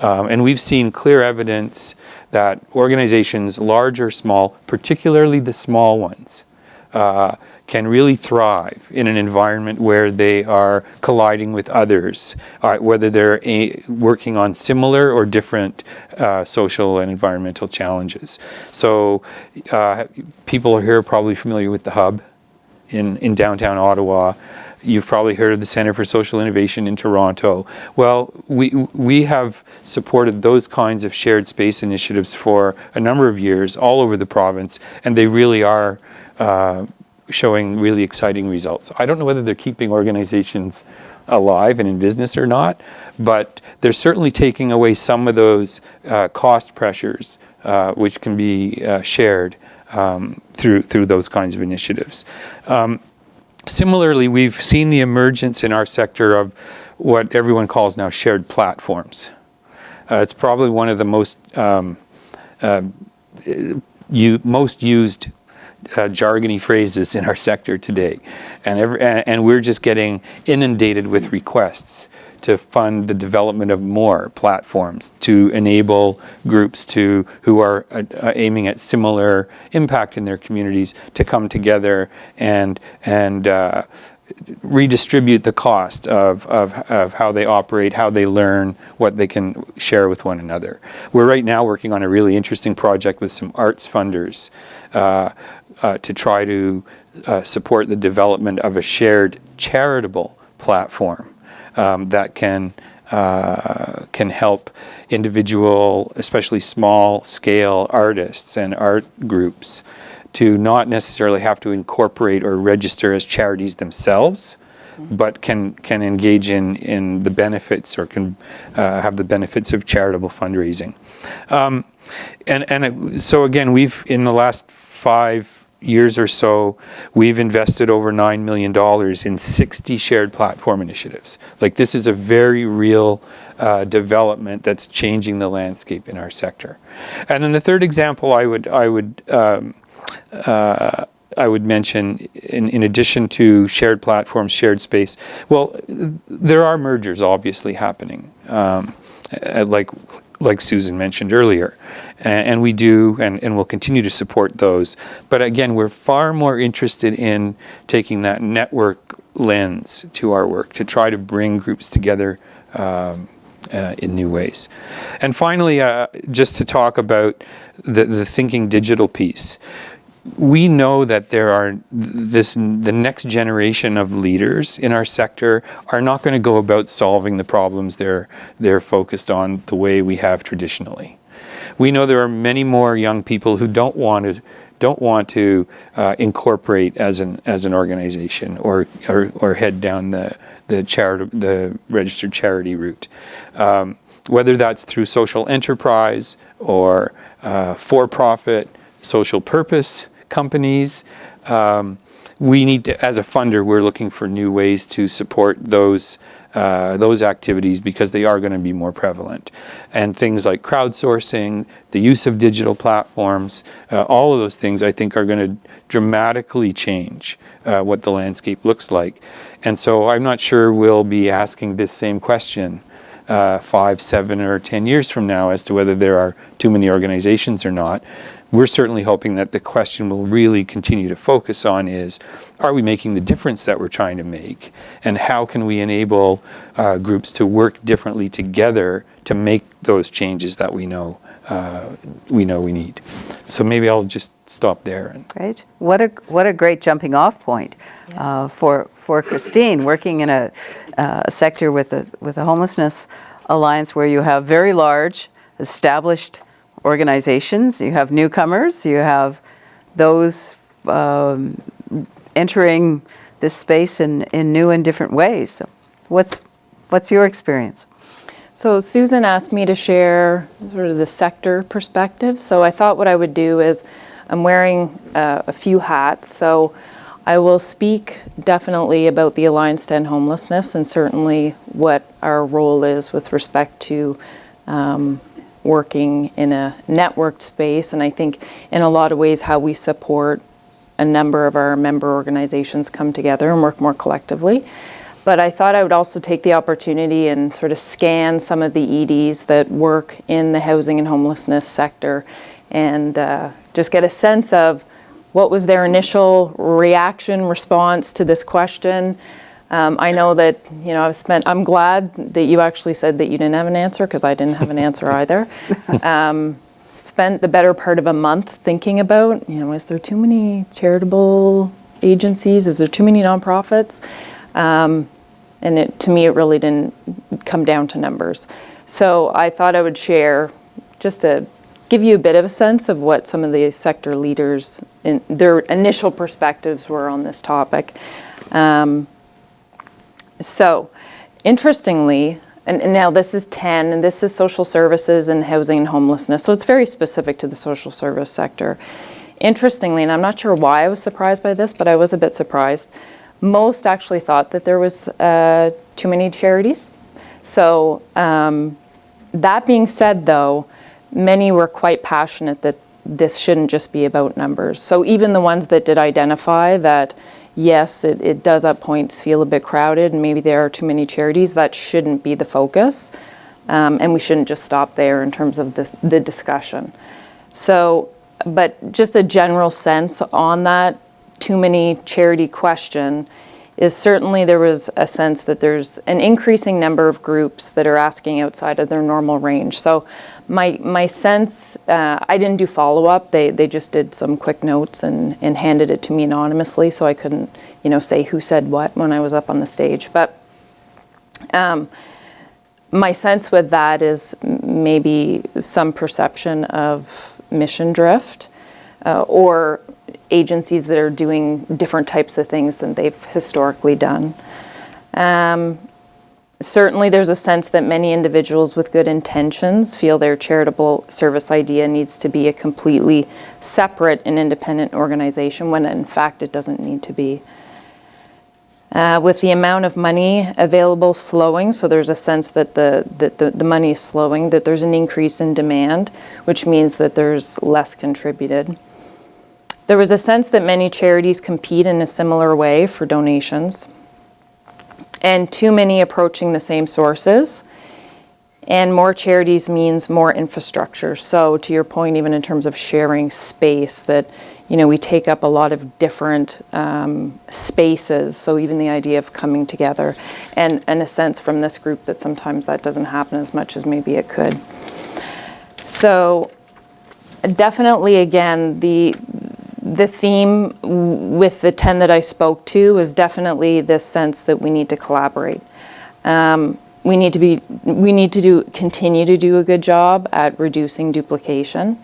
D: And we've seen clear evidence that organizations, large or small, particularly the small ones, can really thrive in an environment where they are colliding with others, whether they're working on similar or different social and environmental challenges. So people here are probably familiar with the Hub in downtown Ottawa. You've probably heard of the Centre for Social Innovation in Toronto. Well, we have supported those kinds of shared space initiatives for a number of years all over the province, and they really are showing really exciting results. I don't know whether they're keeping organizations alive and in business or not, but they're certainly taking away some of those cost pressures which can be shared through those kinds of initiatives. Similarly, we've seen the emergence in our sector of what everyone calls now shared platforms. It's probably one of the most used jargony phrases in our sector today, and we're just getting inundated with requests to fund the development of more platforms to enable groups who are aiming at similar impact in their communities to come together and redistribute the cost of how they operate, how they learn, what they can share with one another. We're right now working on a really interesting project with some arts funders to try to support the development of a shared charitable platform that can help individual, especially small-scale artists and art groups to not necessarily have to incorporate or register as charities themselves, but can engage in the benefits or can have the benefits of charitable fundraising. So again, we've, in the last 5 years or so, we've invested over $9 million in 60 shared platform initiatives. Like, this is a very real development that's changing the landscape in our sector. And then the third example I would mention, in addition to shared platforms, shared space, well, there are mergers obviously happening, like Susan mentioned earlier, and we do and will continue to support those. But again, we're far more interested in taking that network lens to our work to try to bring groups together in new ways. And finally, just to talk about the thinking digital piece. We know that there are the next generation of leaders in our sector are not going to go about solving the problems they're focused on the way we have traditionally. We know there are many more young people who don't want to incorporate as an organization or head down the registered charity route, whether that's through social enterprise or for-profit social purpose companies. We need to, as a funder, we're looking for new ways to support those those activities, because they are going to be more prevalent. And things like crowdsourcing, the use of digital platforms, all of those things I think are going to dramatically change what the landscape looks like. And so I'm not sure we'll be asking this same question 5, 7, or 10 years from now as to whether there are too many organizations or not. We're certainly hoping that the question will really continue to focus on is, are we making the difference that we're trying to make? And how can we enable groups to work differently together to make those changes that we know we need? So maybe I'll just stop there.
B: Great. What a great jumping off point for Christine, working in a sector with a homelessness alliance where you have very large, established organizations, you have newcomers, you have those entering this space in new and different ways. So what's your experience?
E: So Susan asked me to share sort of the sector perspective. So I thought what I would do is, I'm wearing a few hats. So I will speak definitely about the Alliance to End Homelessness, and certainly what our role is with respect to working in a networked space, and I think in a lot of ways how we support a number of our member organizations come together and work more collectively. But I thought I would also take the opportunity and sort of scan some of the EDs that work in the housing and homelessness sector, and just get a sense of what was their initial reaction, response to this question. I know that, I'm glad that you actually said that you didn't have an answer, because I didn't have an answer either. Spent the better part of a month thinking about, is there too many charitable agencies? Is there too many nonprofits? And to me, it really didn't come down to numbers. So I thought I would share, just to give you a bit of a sense of what some of the sector leaders, in their initial perspectives were on this topic. So, interestingly, and now this is 10, and this is social services and housing and homelessness, so it's very specific to the social service sector. Interestingly, and I'm not sure why I was surprised by this, but I was a bit surprised, most actually thought that there was too many charities. So, that being said, though, many were quite passionate that this shouldn't just be about numbers. So even the ones that did identify that, yes, it does at points feel a bit crowded and maybe there are too many charities, that shouldn't be the focus. And we shouldn't just stop there in terms of the discussion. So, but just a general sense on that too many charity question is certainly there was a sense that there's an increasing number of groups that are asking outside of their normal range. So my sense, I didn't do follow-up. They just did some quick notes and handed it to me anonymously, so I couldn't, say who said what when I was up on the stage. But my sense with that is maybe some perception of mission drift, or agencies that are doing different types of things than they've historically done. Certainly there's a sense that many individuals with good intentions feel their charitable service idea needs to be a completely separate and independent organization, when in fact it doesn't need to be. With the amount of money available slowing, so there's a sense that the money is slowing, that there's an increase in demand, which means that there's less contributed. There was a sense that many charities compete in a similar way for donations, and too many approaching the same sources. And more charities means more infrastructure. So to your point, even in terms of sharing space, that we take up a lot of different spaces. So even the idea of coming together, and a sense from this group that sometimes that doesn't happen as much as maybe it could. So definitely, again, the theme with the 10 that I spoke to is definitely this sense that we need to collaborate. We need to continue to do a good job at reducing duplication.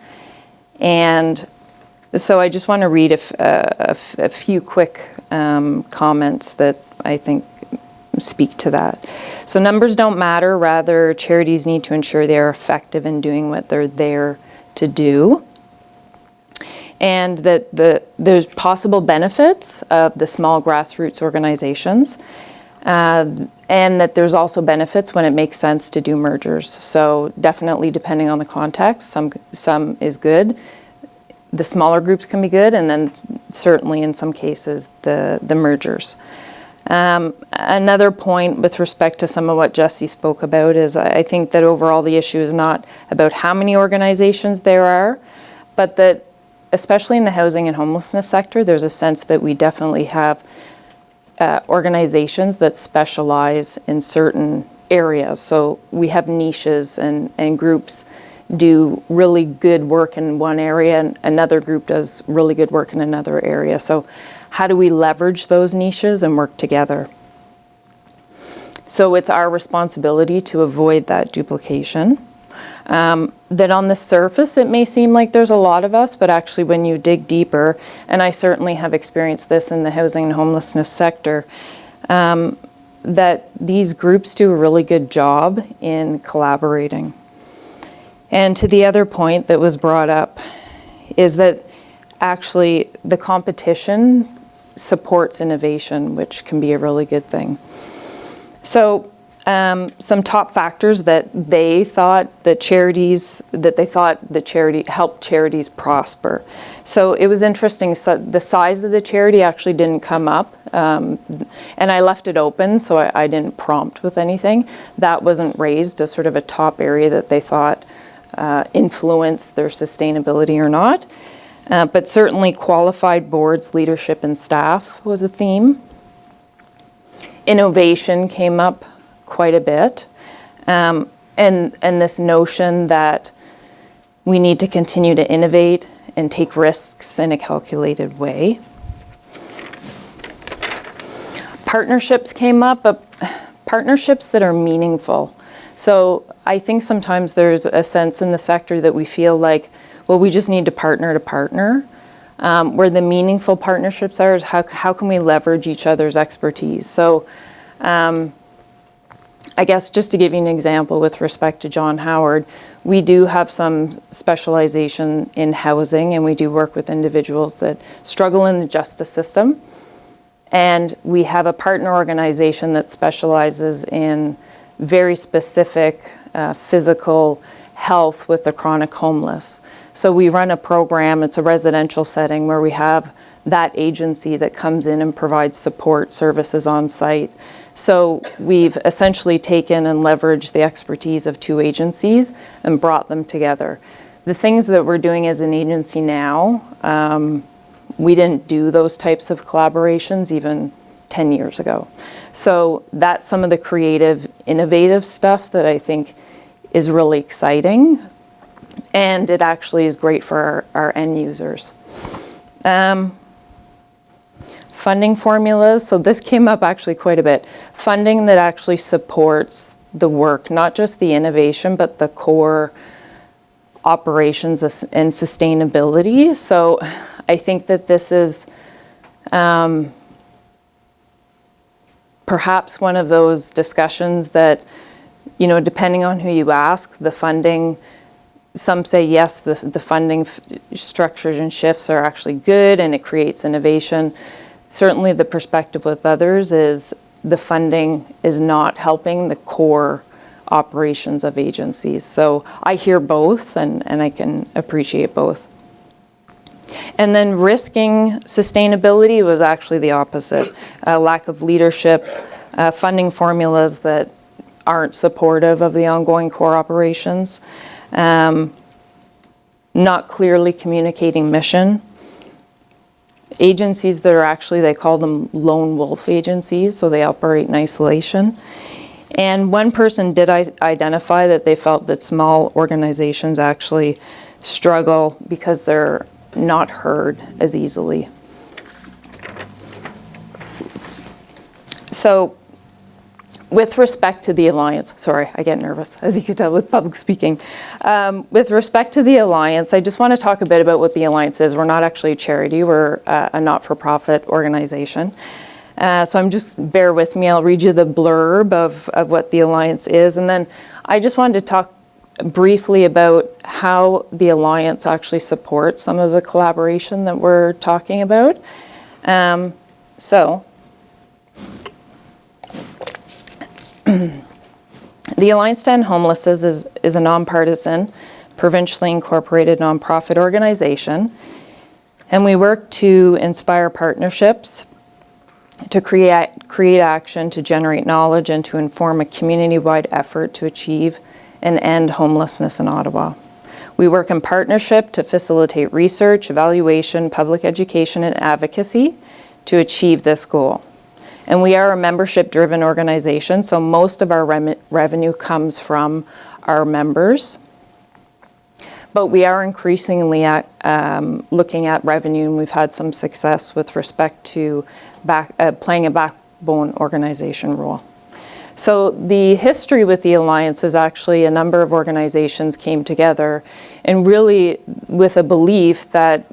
E: And so I just want to read a few quick comments that I think speak to that. So numbers don't matter, rather charities need to ensure they are effective in doing what they're there to do. And that there's possible benefits of the small grassroots organizations. and that there's also benefits when it makes sense to do mergers. So definitely depending on the context, some is good. The smaller groups can be good, and then certainly in some cases the mergers. Another point with respect to some of what Jesse spoke about is I think that overall the issue is not about how many organizations there are, but that especially in the housing and homelessness sector, there's a sense that we definitely have organizations that specialize in certain areas. So we have niches and groups do really good work in one area and another group does really good work in another area. So how do we leverage those niches and work together? So it's our responsibility to avoid that duplication. That on the surface it may seem like there's a lot of us, but actually when you dig deeper, and I certainly have experienced this in the housing and homelessness sector, that these groups do a really good job in collaborating. And to the other point that was brought up is that actually the competition supports innovation, which can be a really good thing. So some top factors that they thought that helped charities prosper. So it was interesting, so the size of the charity actually didn't come up, and I left it open, so I didn't prompt with anything. That wasn't raised as sort of a top area that they thought influenced their sustainability or not. But certainly qualified boards, leadership, and staff was a theme. Innovation came up quite a bit, and this notion that we need to continue to innovate and take risks in a calculated way. Partnerships came up, but partnerships that are meaningful. So I think sometimes there's a sense in the sector that we feel like, well, we just need to partner. Where the meaningful partnerships are is how can we leverage each other's expertise? So I guess just to give you an example with respect to John Howard, we do have some specialization in housing, and we do work with individuals that struggle in the justice system. And we have a partner organization that specializes in very specific physical health with the chronic homeless. So we run a program, it's a residential setting where we have that agency that comes in and provides support services on site. So we've essentially taken and leveraged the expertise of two agencies and brought them together. The things that we're doing as an agency now, we didn't do those types of collaborations even 10 years ago. So that's some of the creative, innovative stuff that I think is really exciting, and it actually is great for our end users. Funding formulas, so this came up actually quite a bit. Funding that actually supports the work, not just the innovation, but the core operations and sustainability. So I think that this is perhaps one of those discussions that, you know, depending on who you ask, the funding, some say yes, the funding structures and shifts are actually good and it creates innovation. Certainly the perspective with others is the funding is not helping the core operations of agencies. So I hear both and I can appreciate both. And then risking sustainability was actually the opposite. Lack of leadership, funding formulas that aren't supportive of the ongoing core operations, not clearly communicating mission. Agencies that are actually, they call them lone wolf agencies, so they operate in isolation. And one person did identify that they felt that small organizations actually struggle because they're not heard as easily. So with respect to the Alliance, sorry, I get nervous, as you can tell with public speaking. With respect to the Alliance, I just want to talk a bit about what the Alliance is. We're not actually a charity, we're a not-for-profit organization. So I'm just, bear with me, I'll read you the blurb of what the Alliance is. And then I just wanted to talk briefly about how the Alliance actually supports some of the collaboration that we're talking about. So The Alliance to End Homelessness is a nonpartisan, provincially incorporated nonprofit organization, and we work to inspire partnerships, to create action, to generate knowledge, and to inform a community-wide effort to achieve and end homelessness in Ottawa. We work in partnership to facilitate research, evaluation, public education, and advocacy to achieve this goal. And we are a membership-driven organization, so most of our revenue comes from our members. But we are increasingly looking at revenue, and we've had some success with respect to playing a backbone organization role. So the history with the Alliance is actually a number of organizations came together, and really with a belief that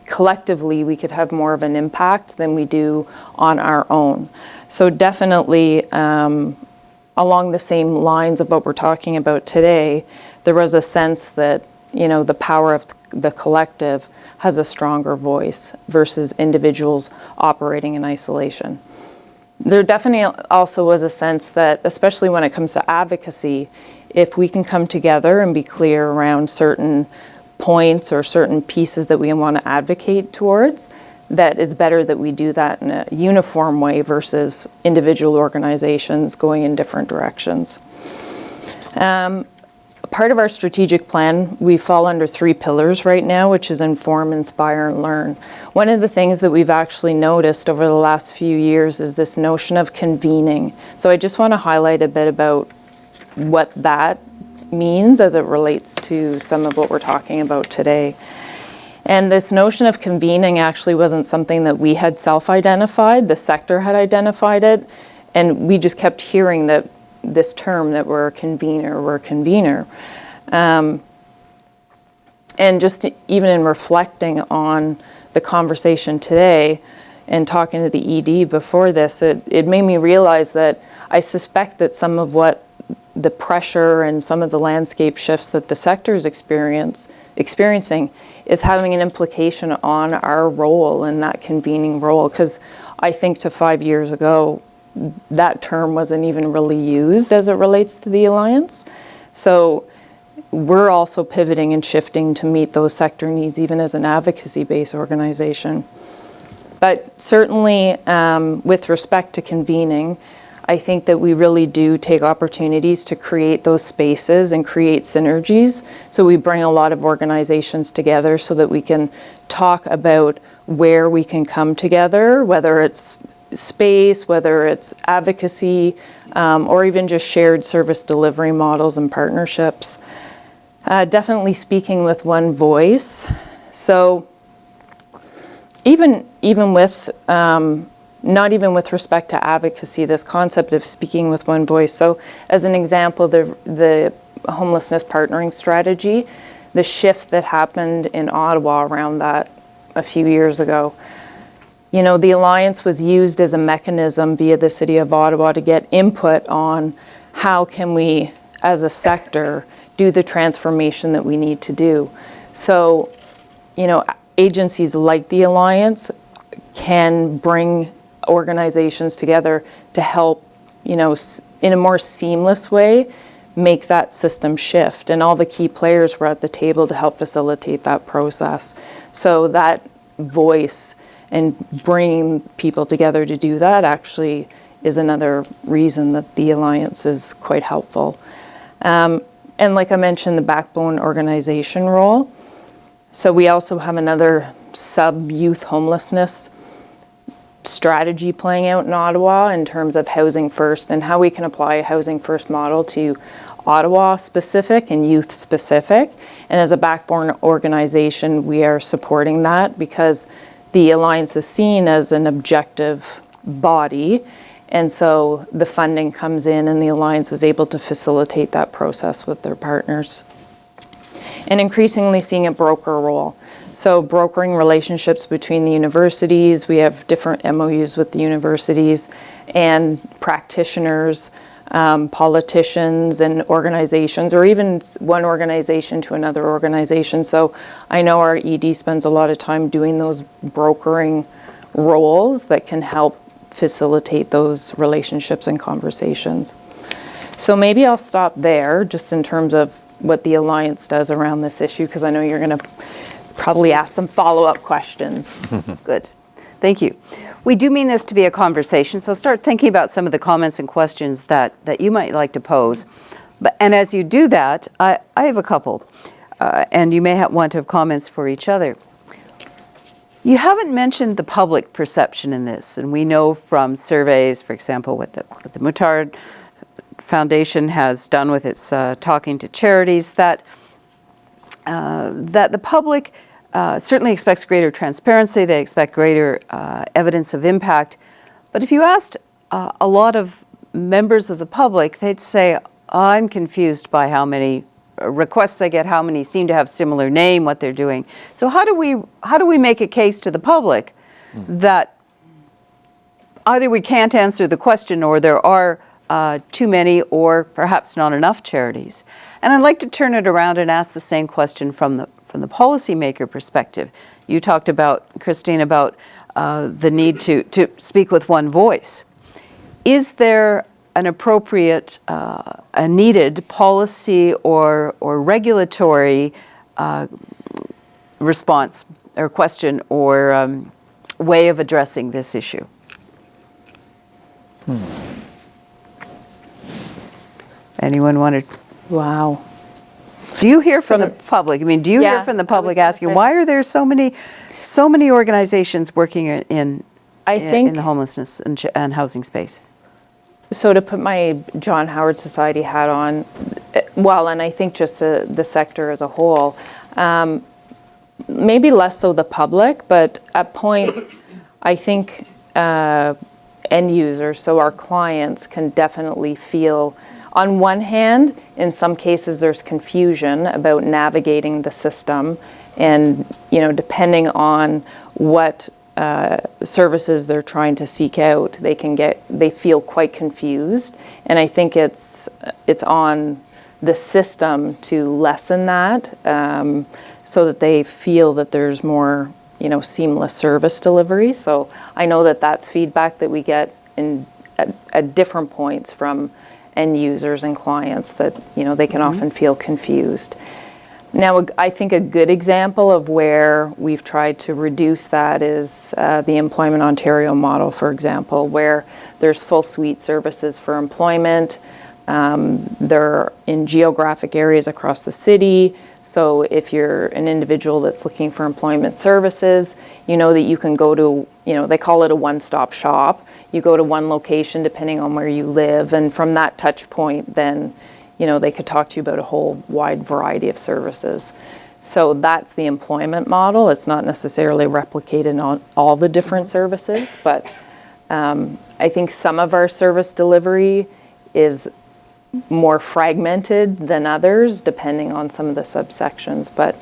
E: collectively we could have more of an impact than we do on our own. So definitely along the same lines of what we're talking about today, there was a sense that, you know, the power of the collective has a stronger voice versus individuals operating in isolation. There definitely also was a sense that, especially when it comes to advocacy, if we can come together and be clear around certain points or certain pieces that we want to advocate towards, that it's better that we do that in a uniform way versus individual organizations going in different directions. Part of our strategic plan, we fall under 3 pillars right now, which is inform, inspire, and learn. One of the things that we've actually noticed over the last few years is this notion of convening. So I just want to highlight a bit about what that means as it relates to some of what we're talking about today. And this notion of convening actually wasn't something that we had self-identified, the sector had identified it, and we just kept hearing that this term that we're a convener. And just even in reflecting on the conversation today and talking to the ED before this, it made me realize that I suspect that some of what the pressure and some of the landscape shifts that the sector is experiencing is having an implication on our role in that convening role. Because I think to 5 years ago, that term wasn't even really used as it relates to the Alliance. So we're also pivoting and shifting to meet those sector needs, even as an advocacy-based organization. But certainly with respect to convening, I think that we really do take opportunities to create those spaces and create synergies. So we bring a lot of organizations together so that we can talk about where we can come together, whether it's space, whether it's advocacy, or even just shared service delivery models and partnerships. Definitely speaking with one voice. So even with, not even with respect to advocacy, this concept of speaking with one voice. So as an example, the homelessness partnering strategy, the shift that happened in Ottawa around that a few years ago. You know, the Alliance was used as a mechanism via the City of Ottawa to get input on how can we, as a sector, do the transformation that we need to do. So, you know, agencies like the Alliance can bring organizations together to help, you know, in a more seamless way, make that system shift. And all the key players were at the table to help facilitate that process. So that voice and bringing people together to do that actually is another reason that the Alliance is quite helpful. And like I mentioned, the backbone organization role. So we also have another sub-youth homelessness strategy playing out in Ottawa in terms of housing first and how we can apply a housing first model to Ottawa specific and youth specific. And as a backbone organization, we are supporting that because the Alliance is seen as an objective body, and so the funding comes in and the Alliance is able to facilitate that process with their partners. And increasingly seeing a broker role. So brokering relationships between the universities, we have different MOUs with the universities and practitioners, politicians and organizations, or even one organization to another organization. So I know our ED spends a lot of time doing those brokering roles that can help facilitate those relationships and conversations. So maybe I'll stop there, just in terms of what the Alliance does around this issue, because I know you're going to probably ask some follow-up questions.
B: Good. Thank you. We do mean this to be a conversation, so start thinking about some of the comments and questions that you might like to pose. And as you do that, I have a couple, and you may want to have comments for each other. You haven't mentioned the public perception in this, and we know from surveys, for example, what the Mutard Foundation has done with its talking to charities, that the public certainly expects greater transparency. They expect greater evidence of impact. But if you asked a lot of members of the public, they'd say, I'm confused by how many requests I get, how many seem to have similar name, what they're doing. So how do we make a case to the public that either we can't answer the question, or there are too many, or perhaps not enough charities? And I'd like to turn it around and ask the same question from the policymaker perspective. You talked about, Christine, about the need to speak with one voice. Is there an appropriate, a needed policy or regulatory response or question or way of addressing this issue? Anyone want to?
E: Wow.
B: Do you hear from the public? I mean, do you hear from the public asking, why are there so many organizations working in the homelessness and housing space?
E: So to put my John Howard Society hat on, well, and I think just the sector as a whole, maybe less so the public, but at points, I think end users, so our clients, can definitely feel, on one hand, in some cases there's confusion about navigating the system, and depending on what services they're trying to seek out, they feel quite confused. And I think it's on the system to lessen that, so that they feel that there's more seamless service delivery. So I know that that's feedback that we get at different points from end users and clients, that they can often feel confused. Now, I think a good example of where we've tried to reduce that is the Employment Ontario model, for example, where there's full suite services for employment. They're in geographic areas across the city. So if you're an individual that's looking for employment services, that you can go to, they call it a one-stop shop. You go to one location depending on where you live, and from that touch point, then they could talk to you about a whole wide variety of services. So that's the employment model. It's not necessarily replicated on all the different services, but I think some of our service delivery is more fragmented than others, depending on some of the subsections. But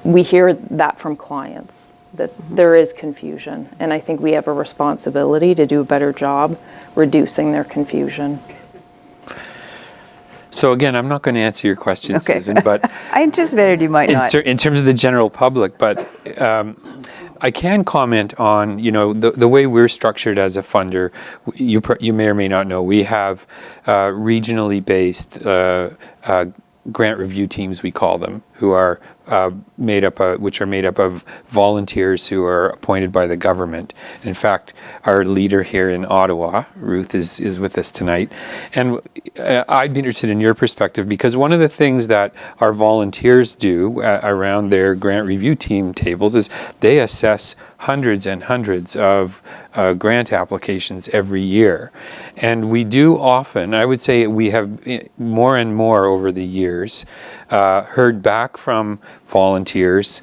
E: we hear that from clients, that there is confusion. And I think we have a responsibility to do a better job reducing their confusion.
D: So again, I'm not going to answer your question,
B: Okay.
D: Susan, but
B: I anticipated you might not.
D: in terms of the general public, but I can comment on, the way we're structured as a funder. You may or may not know, we have regionally based grant review teams, we call them, who are made up of volunteers who are appointed by the government. In fact, our leader here in Ottawa, Ruth, is with us tonight. And I'd be interested in your perspective, because one of the things that our volunteers do around their grant review team tables is they assess hundreds and hundreds of grant applications every year. And we do often, I would say we have more and more over the years, heard back from volunteers,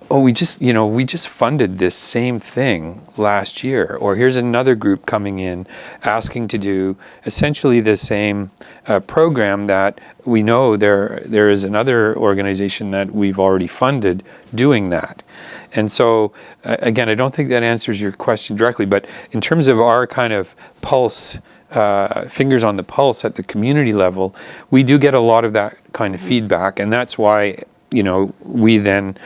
D: we just funded this same thing last year, or here's another group coming in asking to do essentially the same program that we know there is another organization that we've already funded doing that. And so again, I don't think that answers your question directly, but in terms of our kind of pulse, fingers on the pulse at the community level, we do get a lot of that kind of feedback, and that's why we then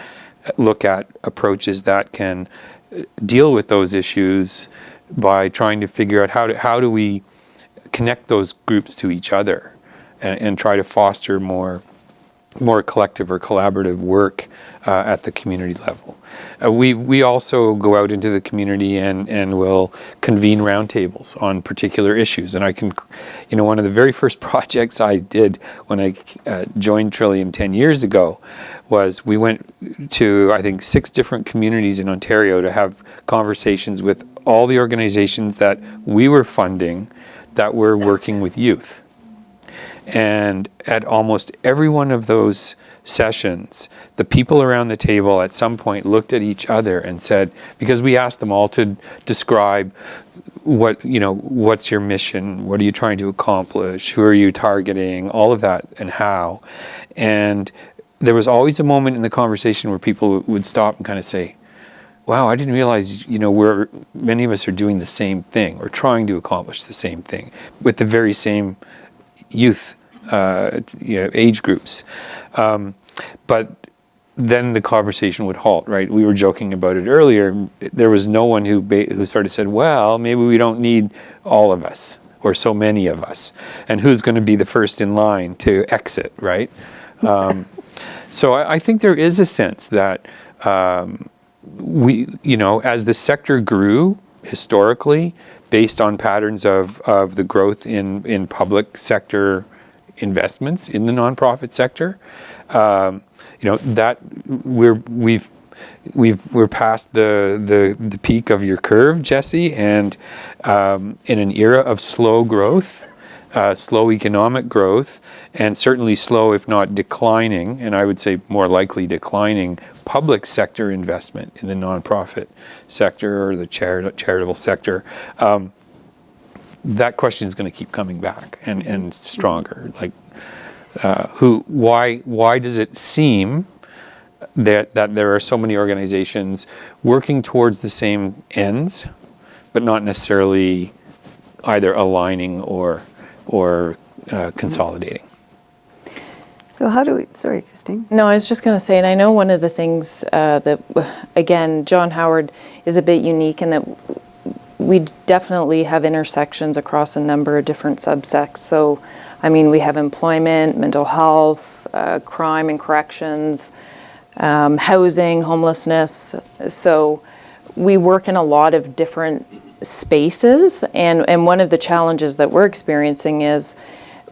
D: look at approaches that can deal with those issues by trying to figure out how do we connect those groups to each other and try to foster more collective or collaborative work at the community level. We also go out into the community and will convene roundtables on particular issues. And I can, one of the very first projects I did when I joined Trillium 10 years ago was we went to, I think, 6 different communities in Ontario to have conversations with all the organizations that we were funding that were working with youth. And at almost every one of those sessions, the people around the table at some point looked at each other and said, because we asked them all to describe what's your mission, what are you trying to accomplish, who are you targeting, all of that, and how. And there was always a moment in the conversation where people would stop and kind of say, wow, I didn't realize, many of us are doing the same thing or trying to accomplish the same thing with the very same youth age groups. But then the conversation would halt, right? We were joking about it earlier. There was no one who sort of said, well, maybe we don't need all of us or so many of us. And who's going to be the first in line to exit, right? So I think there is a sense that we, as the sector grew historically, based on patterns of the growth in public sector investments in the nonprofit sector, that we're past the peak of your curve, Jesse, and in an era of slow growth, slow economic growth, and certainly slow, if not declining, and I would say more likely declining, public sector investment in the nonprofit sector or the charitable sector. That question is going to keep coming back and stronger. Like, why does it seem that there are so many organizations working towards the same ends, but not necessarily either aligning or consolidating?
B: So how do we, sorry, Christine.
E: No, I was just going to say, and I know one of the things that, again, John Howard is a bit unique in that we definitely have intersections across a number of different subsects. So, we have employment, mental health, crime and corrections, housing, homelessness. So we work in a lot of different spaces. And one of the challenges that we're experiencing is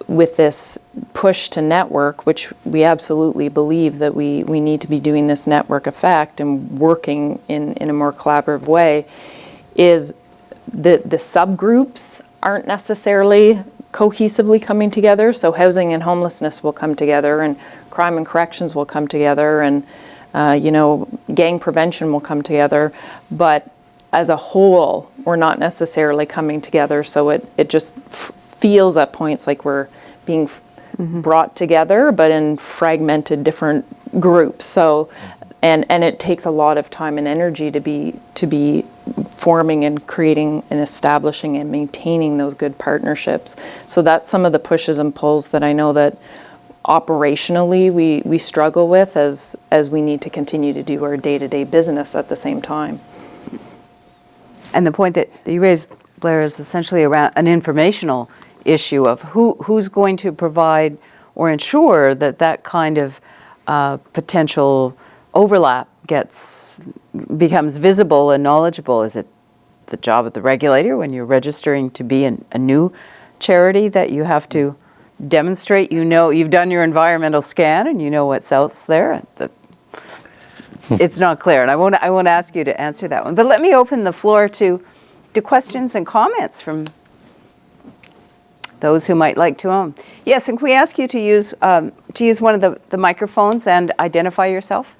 E: with this push to network, which we absolutely believe that we need to be doing this network effect and working in a more collaborative way, is the subgroups aren't necessarily cohesively coming together. So housing and homelessness will come together, and crime and corrections will come together, and gang prevention will come together. But as a whole, we're not necessarily coming together. So it just feels at points like we're being brought together, but in fragmented different groups. So, and it takes a lot of time and energy to be forming and creating and establishing and maintaining those good partnerships. So that's some of the pushes and pulls that I know that operationally we struggle with as we need to continue to do our day-to-day business at the same time.
B: And the point that you raised, Blair, is essentially around an informational issue of who's going to provide or ensure that kind of potential overlap becomes visible and knowledgeable. Is it the job of the regulator when you're registering to be a new charity that you have to demonstrate you've done your environmental scan and you know what's else there? It's not clear, and I won't ask you to answer that one. But let me open the floor to questions and comments from those who might like to own. Yes, and can we ask you to use one of the microphones and identify yourself?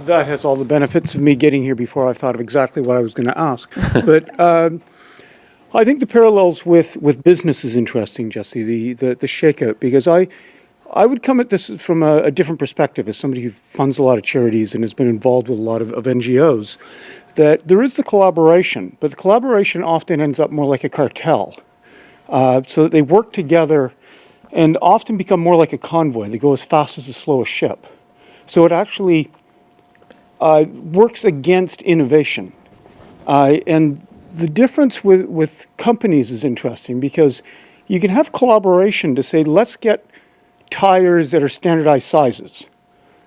F: That has all the benefits of me getting here before I thought of exactly what I was going to ask. But I think the parallels with business is interesting, Jesse, the shakeout, because I would come at this from a different perspective as somebody who funds a lot of charities and has been involved with a lot of NGOs, that there is the collaboration, but the collaboration often ends up more like a cartel. So that they work together and often become more like a convoy. They go as fast as the slowest ship. So it actually works against innovation. And The difference with companies is interesting because you can have collaboration to say, let's get tires that are standardized sizes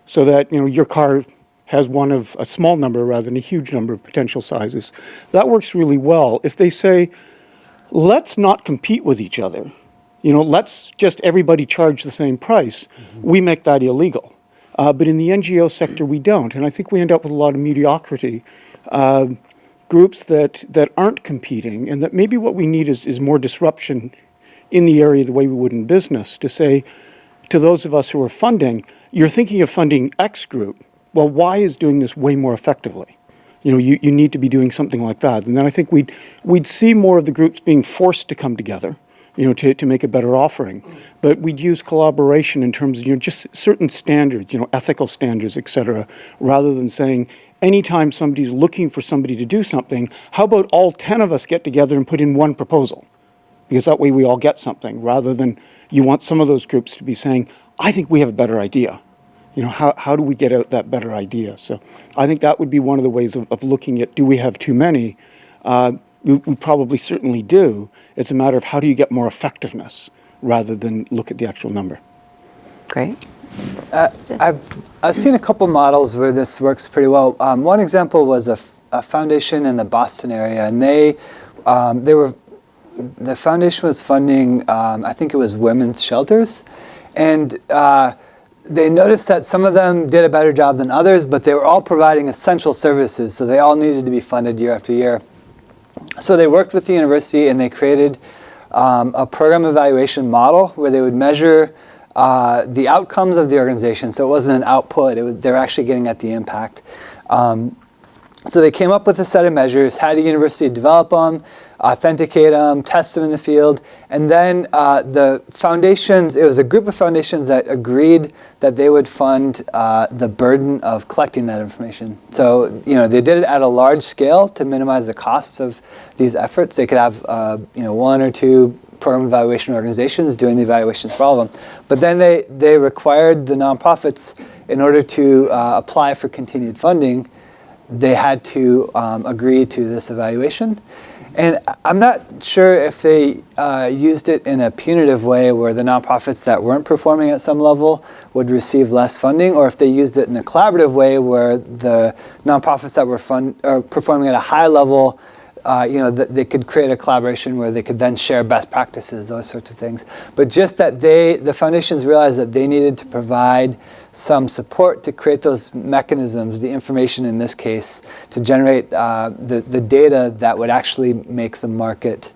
F: so that, your car has one of a small number rather than a huge number of potential sizes. That works really well. If they say, let's not compete with each other, let's just everybody charge the same price, we make that illegal. But in the NGO sector, we don't. And I think we end up with a lot of mediocrity. Groups that aren't competing, and that maybe what we need is more disruption in the area the way we would in business, to say to those of us who are funding, you're thinking of funding X group, well, Y is doing this way more effectively. You need to be doing something like that. And then I think we'd see more of the groups being forced to come together, to make a better offering. But we'd use collaboration in terms of, just certain standards, ethical standards, et cetera, rather than saying, anytime somebody's looking for somebody to do something, how about all 10 of us get together and put in one proposal? Because that way we all get something, rather than you want some of those groups to be saying, I think we have a better idea. How do we get out that better idea? So I think that would be one of the ways of looking at, do we have too many? We probably certainly do. It's a matter of how do you get more effectiveness rather than look at the actual number.
B: Great.
C: I've seen a couple models where this works pretty well. One example was a foundation in the Boston area, and the foundation was funding, I think it was women's shelters, and they noticed that some of them did a better job than others, but they were all providing essential services, so they all needed to be funded year after year. So they worked with the university, and they created a program evaluation model where they would measure the outcomes of the organization. So it wasn't an output, they were actually getting at the impact. So they came up with a set of measures, had a university develop them, authenticate them, test them in the field, and then the foundations, it was a group of foundations that agreed that they would fund the burden of collecting that information. So, they did it at a large scale to minimize the costs of these efforts. They could have, one or two program evaluation organizations doing the evaluations for all of them. But then they required the nonprofits, in order to apply for continued funding, they had to agree to this evaluation. And I'm not sure if they used it in a punitive way where the nonprofits that weren't performing at some level would receive less funding, or if they used it in a collaborative way where the nonprofits that were performing at a high level, they could create a collaboration where they could then share best practices, those sorts of things. But just that the foundations realized that they needed to provide some support to create those mechanisms, the information in this case, to generate the data that would actually make the market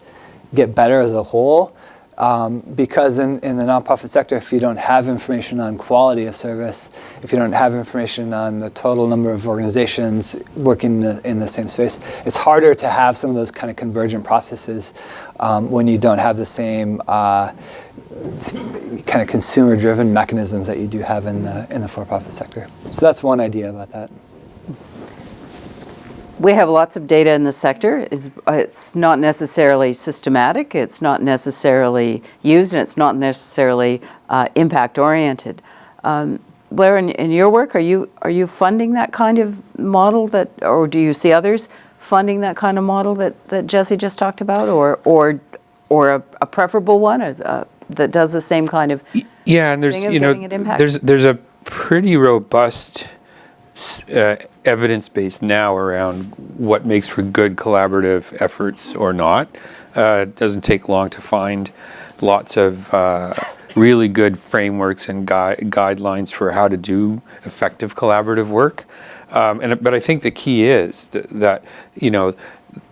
C: get better as a whole. Because in the nonprofit sector, if you don't have information on quality of service, if you don't have information on the total number of organizations working in the same space, it's harder to have some of those kind of convergent processes when you don't have the same kind of consumer-driven mechanisms that you do have in the for-profit sector. So that's one idea about that.
B: We have lots of data in the sector. It's not necessarily systematic, it's not necessarily used, and it's not necessarily impact-oriented. Blair, in your work, are you funding that kind of model or do you see others funding that kind of model that Jesse just talked about, or a preferable one that does the same kind of
D: and there's
B: thing of getting an impact?
D: there's a pretty robust evidence base now around what makes for good collaborative efforts or not. It doesn't take long to find lots of really good frameworks and guidelines for how to do effective collaborative work. But I think the key is that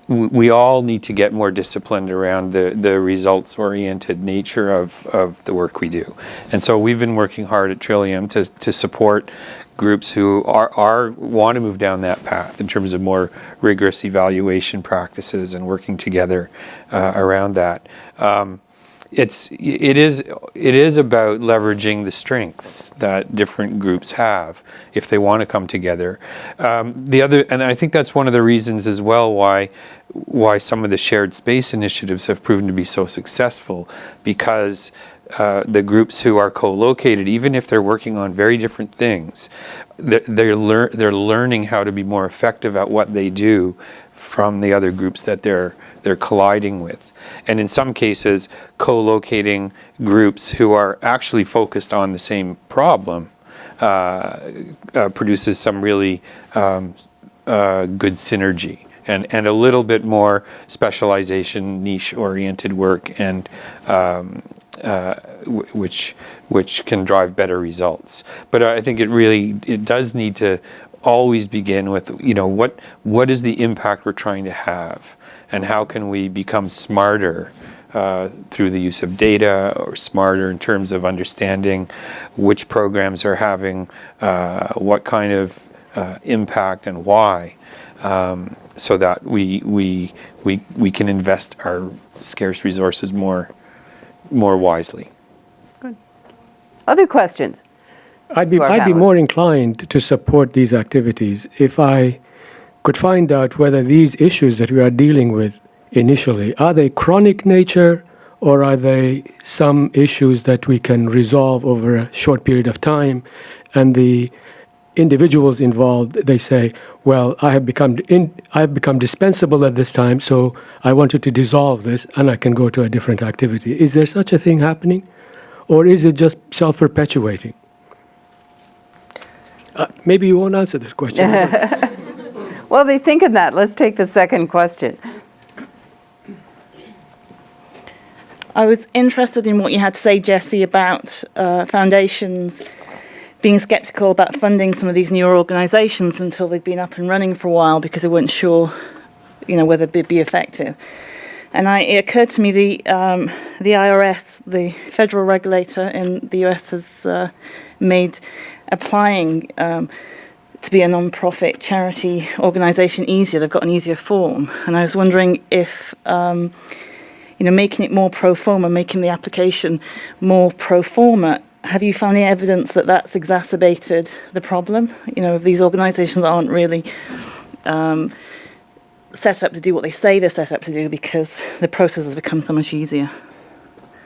D: we all need to get more disciplined around the results-oriented nature of the work we do. And so we've been working hard at Trillium to support groups who want to move down that path in terms of more rigorous evaluation practices and working together around that. It is about leveraging the strengths that different groups have if they want to come together. And I think that's one of the reasons as well why some of the shared space initiatives have proven to be so successful, because the groups who are co-located, even if they're working on very different things, they're learning how to be more effective at what they do from the other groups that they're colliding with. And in some cases, co-locating groups who are actually focused on the same problem produces some really good synergy and a little bit more specialization, niche-oriented work, and which can drive better results. But I think it does need to always begin with, what is the impact we're trying to have, and how can we become smarter through the use of data, or smarter in terms of understanding which programs are having what kind of impact and why, so that we can invest our scarce resources more wisely.
B: Good. Other questions?
G: I'd be more inclined to support these activities if I could find out whether these issues that we are dealing with initially, are they chronic nature, or are they some issues that we can resolve over a short period of time, and the individuals involved, they say, well, I have become dispensable at this time, so I wanted to dissolve this and I can go to a different activity. Is there such a thing happening, or is it just self-perpetuating? Maybe you won't answer this question.
B: Well, they think of that. Let's take the second question.
H: I was interested in what you had to say, Jessie, about foundations being sceptical about funding some of these newer organisations until they've been up and running for a while because they weren't sure, whether they'd be effective. And it occurred to me the IRS, the federal regulator in the US, has made applying to be a non-profit charity organisation easier. They've got an easier form. And I was wondering if, making it more pro forma, making the application more pro forma, have you found any evidence that that's exacerbated the problem? These organisations aren't really set up to do what they say they're set up to do because the process has become so much easier.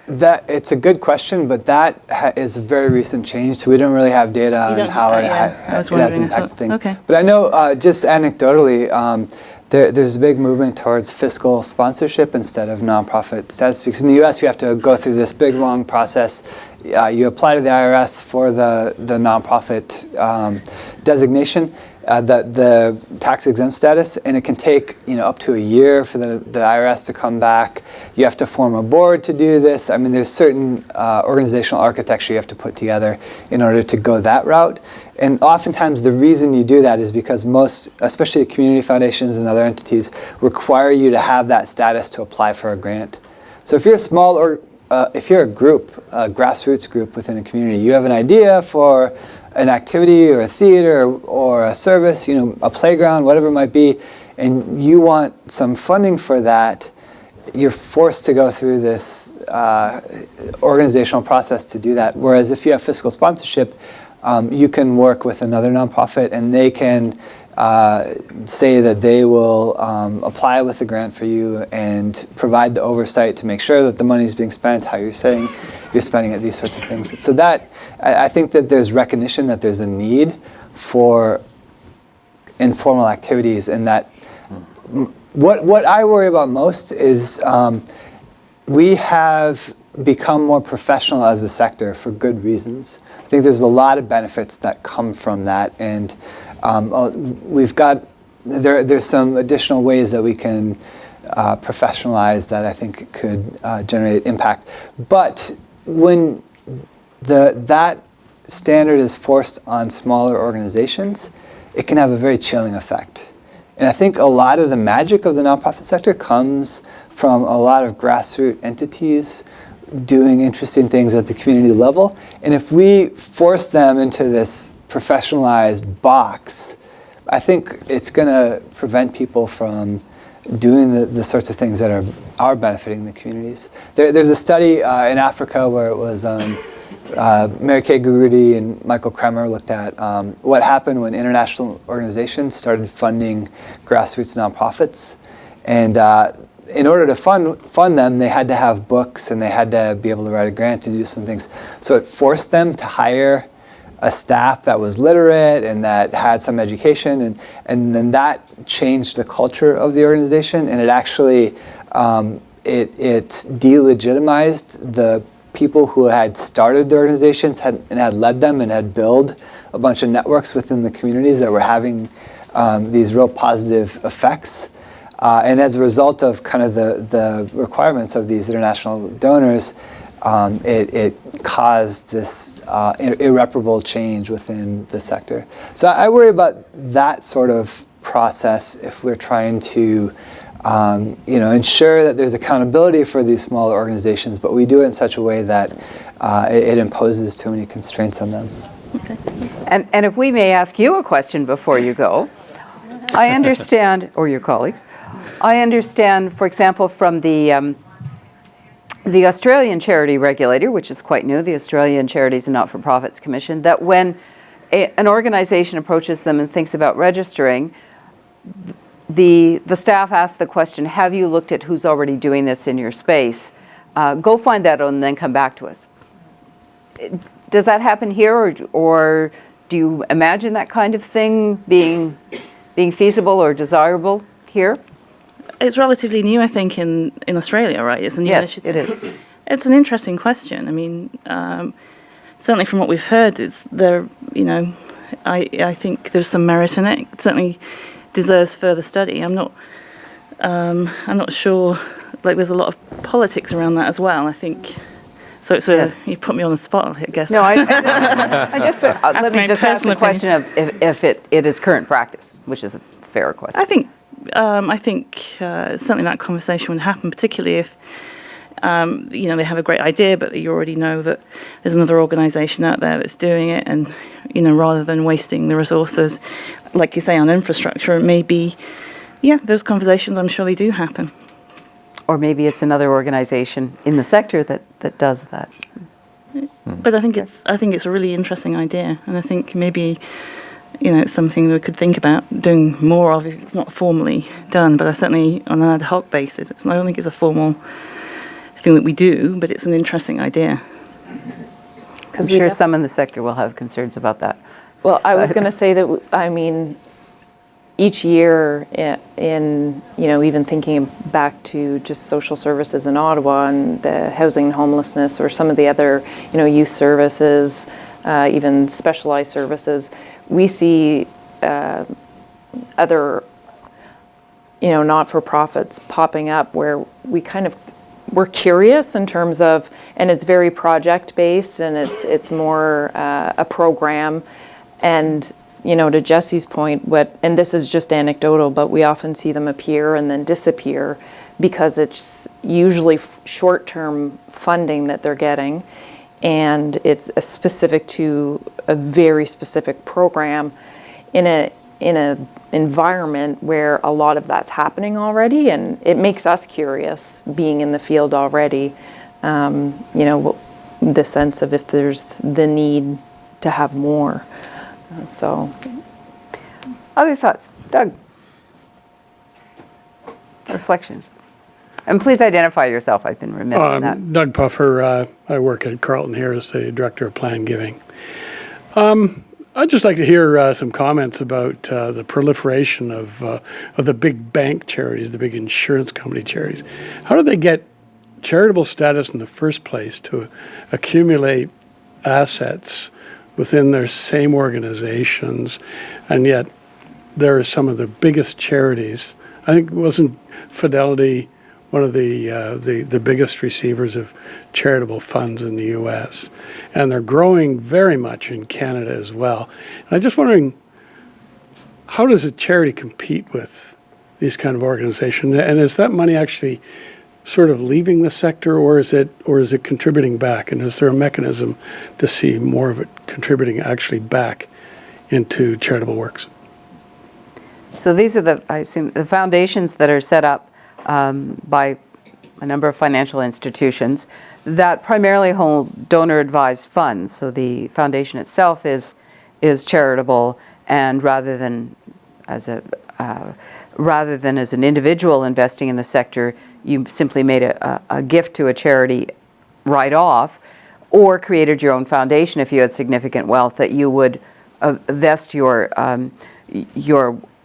C: It's a good question, but that is a very recent change, so we don't really have data on how it has impacted things.
H: Okay.
C: But I know, just anecdotally, there's a big movement towards fiscal sponsorship instead of nonprofit status, because in the U.S. you have to go through this big, long process. You apply to the IRS for the nonprofit designation, the tax-exempt status, and it can take up to a year for the IRS to come back. You have to form a board to do this. I mean, there's certain organizational architecture you have to put together in order to go that route. And oftentimes the reason you do that is because most, especially community foundations and other entities, require you to have that status to apply for a grant. So if you're a small or if you're a group, a grassroots group within a community, you have an idea for an activity or a theater or a service, a playground, whatever it might be, and you want some funding for that, you're forced to go through this organizational process to do that. Whereas if you have fiscal sponsorship, you can work with another nonprofit and they can say that they will apply with the grant for you and provide the oversight to make sure that the money is being spent, how you're saying you're spending it, these sorts of things. So that, I think that there's recognition that there's a need for informal activities, and that what I worry about most is we have become more professional as a sector for good reasons. I think there's a lot of benefits that come from that, and we've got there's some additional ways that we can professionalize that I think could generate impact. But when that standard is forced on smaller organizations, it can have a very chilling effect. And I think a lot of the magic of the nonprofit sector comes from a lot of grassroots entities doing interesting things at the community level. And if we force them into this professionalized box, I think it's going to prevent people from doing the sorts of things that are benefiting the communities. There's a study in Africa where it was Mary Kay Gurudi and Michael Kremer looked at what happened when international organizations started funding grassroots nonprofits. And in order to fund them, they had to have books and they had to be able to write a grant and do some things. So it forced them to hire a staff that was literate and that had some education, and then that changed the culture of the organization, and it actually it delegitimized the people who had started the organizations and had led them and had built a bunch of networks within the communities that were having these real positive effects. And as a result of kind of the requirements of these international donors, it caused this irreparable change within the sector. So I worry about that sort of process if we're trying to ensure that there's accountability for these smaller organizations, but we do it in such a way that it imposes too many constraints on them.
B: Okay. And if we may ask you a question before you go, I understand, or your colleagues, I understand, for example, from the Australian charity regulator, which is quite new, the Australian Charities and Not-for-Profits Commission, that when an organization approaches them and thinks about registering, the staff asks the question, have you looked at who's already doing this in your space? Go find that out and then come back to us. Does that happen here, or do you imagine that kind of thing being feasible or desirable here?
H: It's relatively new, I think, in Australia, right? It's a new initiative.
B: Yes, it is.
H: It's an interesting question. I mean, certainly from what we've heard, I think there's some merit in it. It certainly deserves further study. I'm not sure. Like, there's a lot of politics around that as well, I think. So yes. You put me on the spot, I guess.
B: No, I just let me just ask the question of if it is current practice, which is a fair question.
H: I think certainly that conversation would happen, particularly if they have a great idea, but you already know that there's another organisation out there that's doing it, and rather than wasting the resources, like you say, on infrastructure, it may be, those conversations, I'm sure they do happen.
B: Or maybe it's another organization in the sector that does that.
H: But I think it's a really interesting idea, and I think maybe it's something we could think about doing more of if it's not formally done. But I certainly, on an ad hoc basis, I don't think it's a formal thing that we do, but it's an interesting idea.
B: I'm sure some in the sector will have concerns about that.
E: Well, I was going to say that, each year in even thinking back to just social services in Ottawa and the housing and homelessness, or some of the other, youth services, even specialized services, we see other, not-for-profits popping up where we're curious in terms of, and it's very project-based, and it's more a program. And to Jesse's point, and this is just anecdotal, but we often see them appear and then disappear because it's usually short-term funding that they're getting, and it's specific to a very specific program in a environment where a lot of that's happening already, and it makes us curious being in the field already. The sense of if there's the need to have more. So,
B: other thoughts, Doug? Reflections, and please identify yourself. I've been remiss in that.
I: Doug Puffer. I work at Carleton here as the director of plan giving. I'd just like to hear some comments about the proliferation of the big bank charities, the big insurance company charities. How do they get charitable status in the first place to accumulate assets within their same organizations, and yet there are some of the biggest charities? I think wasn't Fidelity one of the biggest receivers of charitable funds in the U.S., and they're growing very much in Canada as well. And I'm just wondering, how does a charity compete with these kind of organizations? And is that money actually sort of leaving the sector, or is it contributing back? And is there a mechanism to see more of it contributing actually back into charitable works?
B: So these are the foundations that are set up by a number of financial institutions that primarily hold donor-advised funds. So the foundation itself is charitable, and rather than as an individual investing in the sector, you simply made a gift to a charity right off. or created your own foundation if you had significant wealth, that you would vest your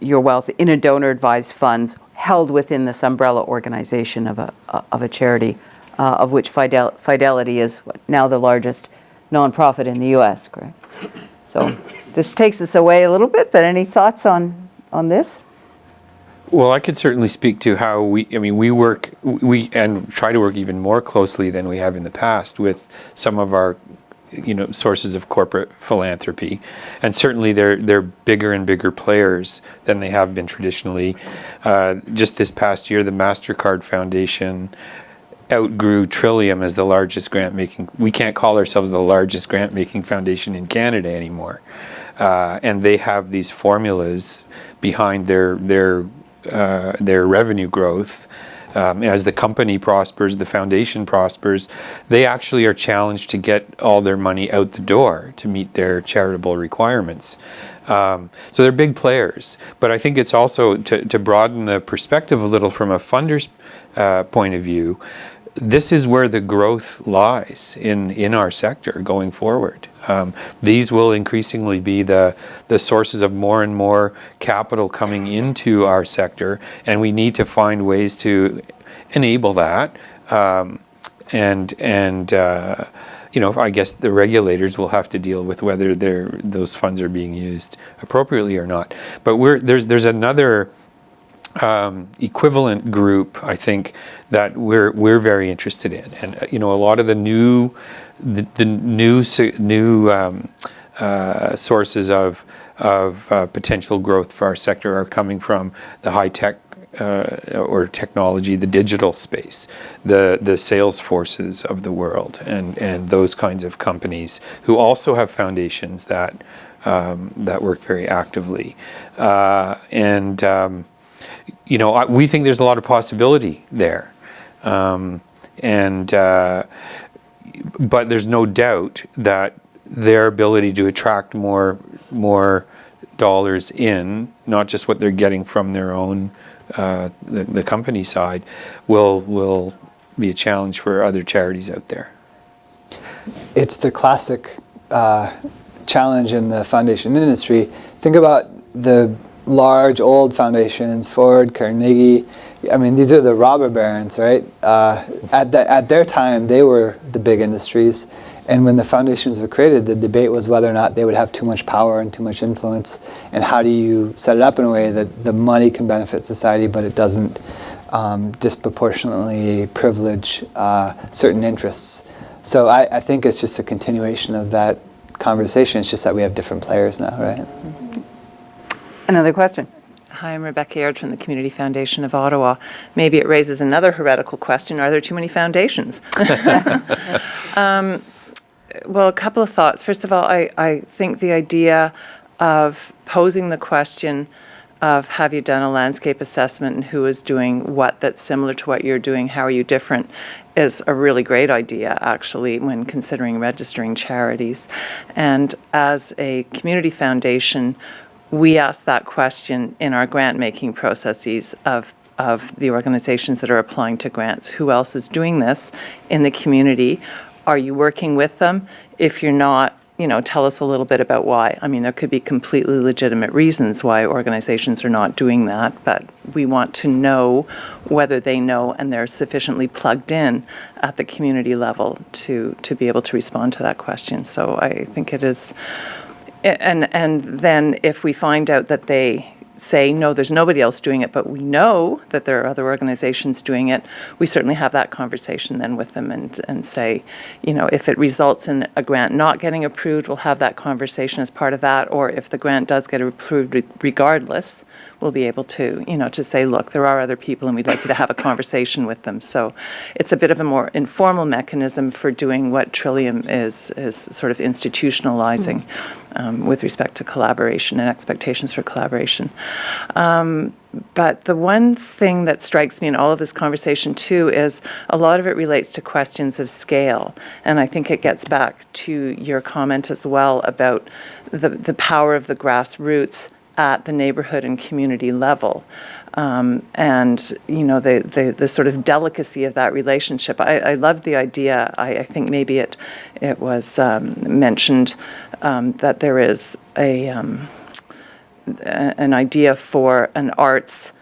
B: wealth in a donor-advised funds held within this umbrella organization of a charity, of which Fidelity is now the largest nonprofit in the U.S. Correct. So this takes us away a little bit, but any thoughts on this?
D: Well, I could certainly speak to how we and try to work even more closely than we have in the past with some of our, sources of corporate philanthropy, and certainly they're bigger and bigger players than they have been traditionally. Just this past year, the MasterCard Foundation outgrew Trillium as the largest grant-making. We can't call ourselves the largest grant-making foundation in Canada anymore, and they have these formulas behind their revenue growth. As the company prospers, the foundation prospers, they actually are challenged to get all their money out the door to meet their charitable requirements. So they're big players, but I think it's also to broaden the perspective a little from a funder's point of view. This is where the growth lies in our sector going forward. These will increasingly be the sources of more and more capital coming into our sector, and we need to find ways to enable that. I guess the regulators will have to deal with whether those funds are being used appropriately or not. But there's another equivalent group, I think, that we're very interested in, and a lot of the new sources of potential growth for our sector are coming from the high tech or technology, the digital space, the sales forces of the world, and those kinds of companies who also have foundations that work very actively, we think there's a lot of possibility there, but there's no doubt that their ability to attract more dollars in, not just what they're getting from their own the company side, will be a challenge for other charities out there.
C: It's the classic challenge in the foundation industry. Think about the large old foundations, Ford, Carnegie. I mean, these are the robber barons, right? At their time, they were the big industries. And when the foundations were created, the debate was whether or not they would have too much power and too much influence. And how do you set it up in a way that the money can benefit society, but it doesn't disproportionately privilege certain interests. So I think it's just a continuation of that conversation. It's just that we have different players now, right?
B: Another question.
J: Hi, I'm Rebecca Aird from the Community Foundation of Ottawa. Maybe it raises another heretical question. Are there too many foundations? Well, a couple of thoughts. First of all, I think the idea of posing the question of have you done a landscape assessment and who is doing what that's similar to what you're doing, how are you different, is a really great idea, actually, when considering registering charities. And as a community foundation, we ask that question in our grant-making processes of the organizations that are applying to grants. Who else is doing this in the community? Are you working with them? If you're not, tell us a little bit about why. I mean, there could be completely legitimate reasons why organizations are not doing that, but we want to know whether they know and they're sufficiently plugged in at the community level to be able to respond to that question. So I think it is, and then if we find out that they say, no, there's nobody else doing it, but we know that there are other organizations doing it, we certainly have that conversation then with them and say, if it results in a grant not getting approved, we'll have that conversation as part of that, or if the grant does get approved regardless, we'll be able to, to say, look, there are other people and we'd like you to have a conversation with them. So it's a bit of a more informal mechanism for doing what Trillium is sort of institutionalizing. With respect to collaboration and expectations for collaboration. But the one thing that strikes me in all of this conversation too is a lot of it relates to questions of scale. And I think it gets back to your comment as well about the power of the grassroots at the neighborhood and community level. And, you know, the sort of delicacy of that relationship. I love the idea. I think maybe it was mentioned that there is an idea for an arts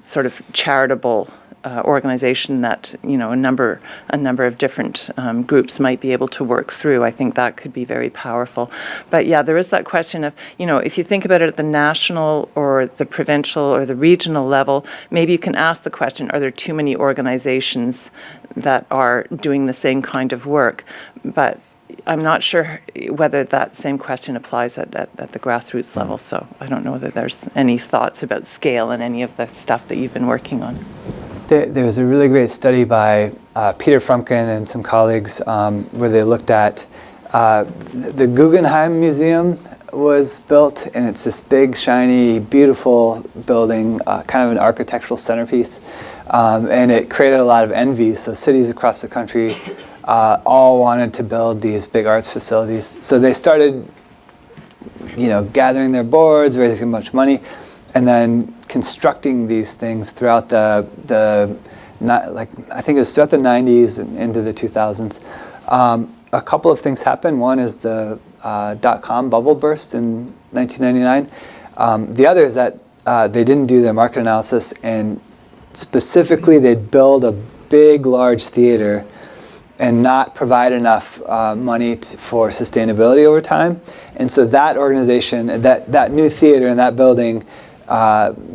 J: sort of charitable organization that, you know, a number of different groups might be able to work through. I think that could be very powerful. But yeah, there is that question of, you know, if you think about it at the national or the provincial or the regional level, maybe you can ask the question, are there too many organizations that are doing the same kind of work? But I'm not sure whether that same question applies at the grassroots level, so I don't know whether there's any thoughts about scale and any of the stuff that you've been working on.
C: There's a really great study by Peter Frumkin and some colleagues where they looked at the Guggenheim Museum was built, and it's this big, shiny, beautiful building, kind of an architectural centerpiece, and it created a lot of envy. So cities across the country all wanted to build these big arts facilities. So they started, you know, gathering their boards, raising a bunch of money, and then constructing these things throughout I think it was throughout the 90s and into the 2000s. A couple of things happened. One is the .com bubble burst in 1999. The other is that they didn't do their market analysis, and specifically they'd build a big, large theater and not provide enough money for sustainability over time. And so that organization, that new theater and that building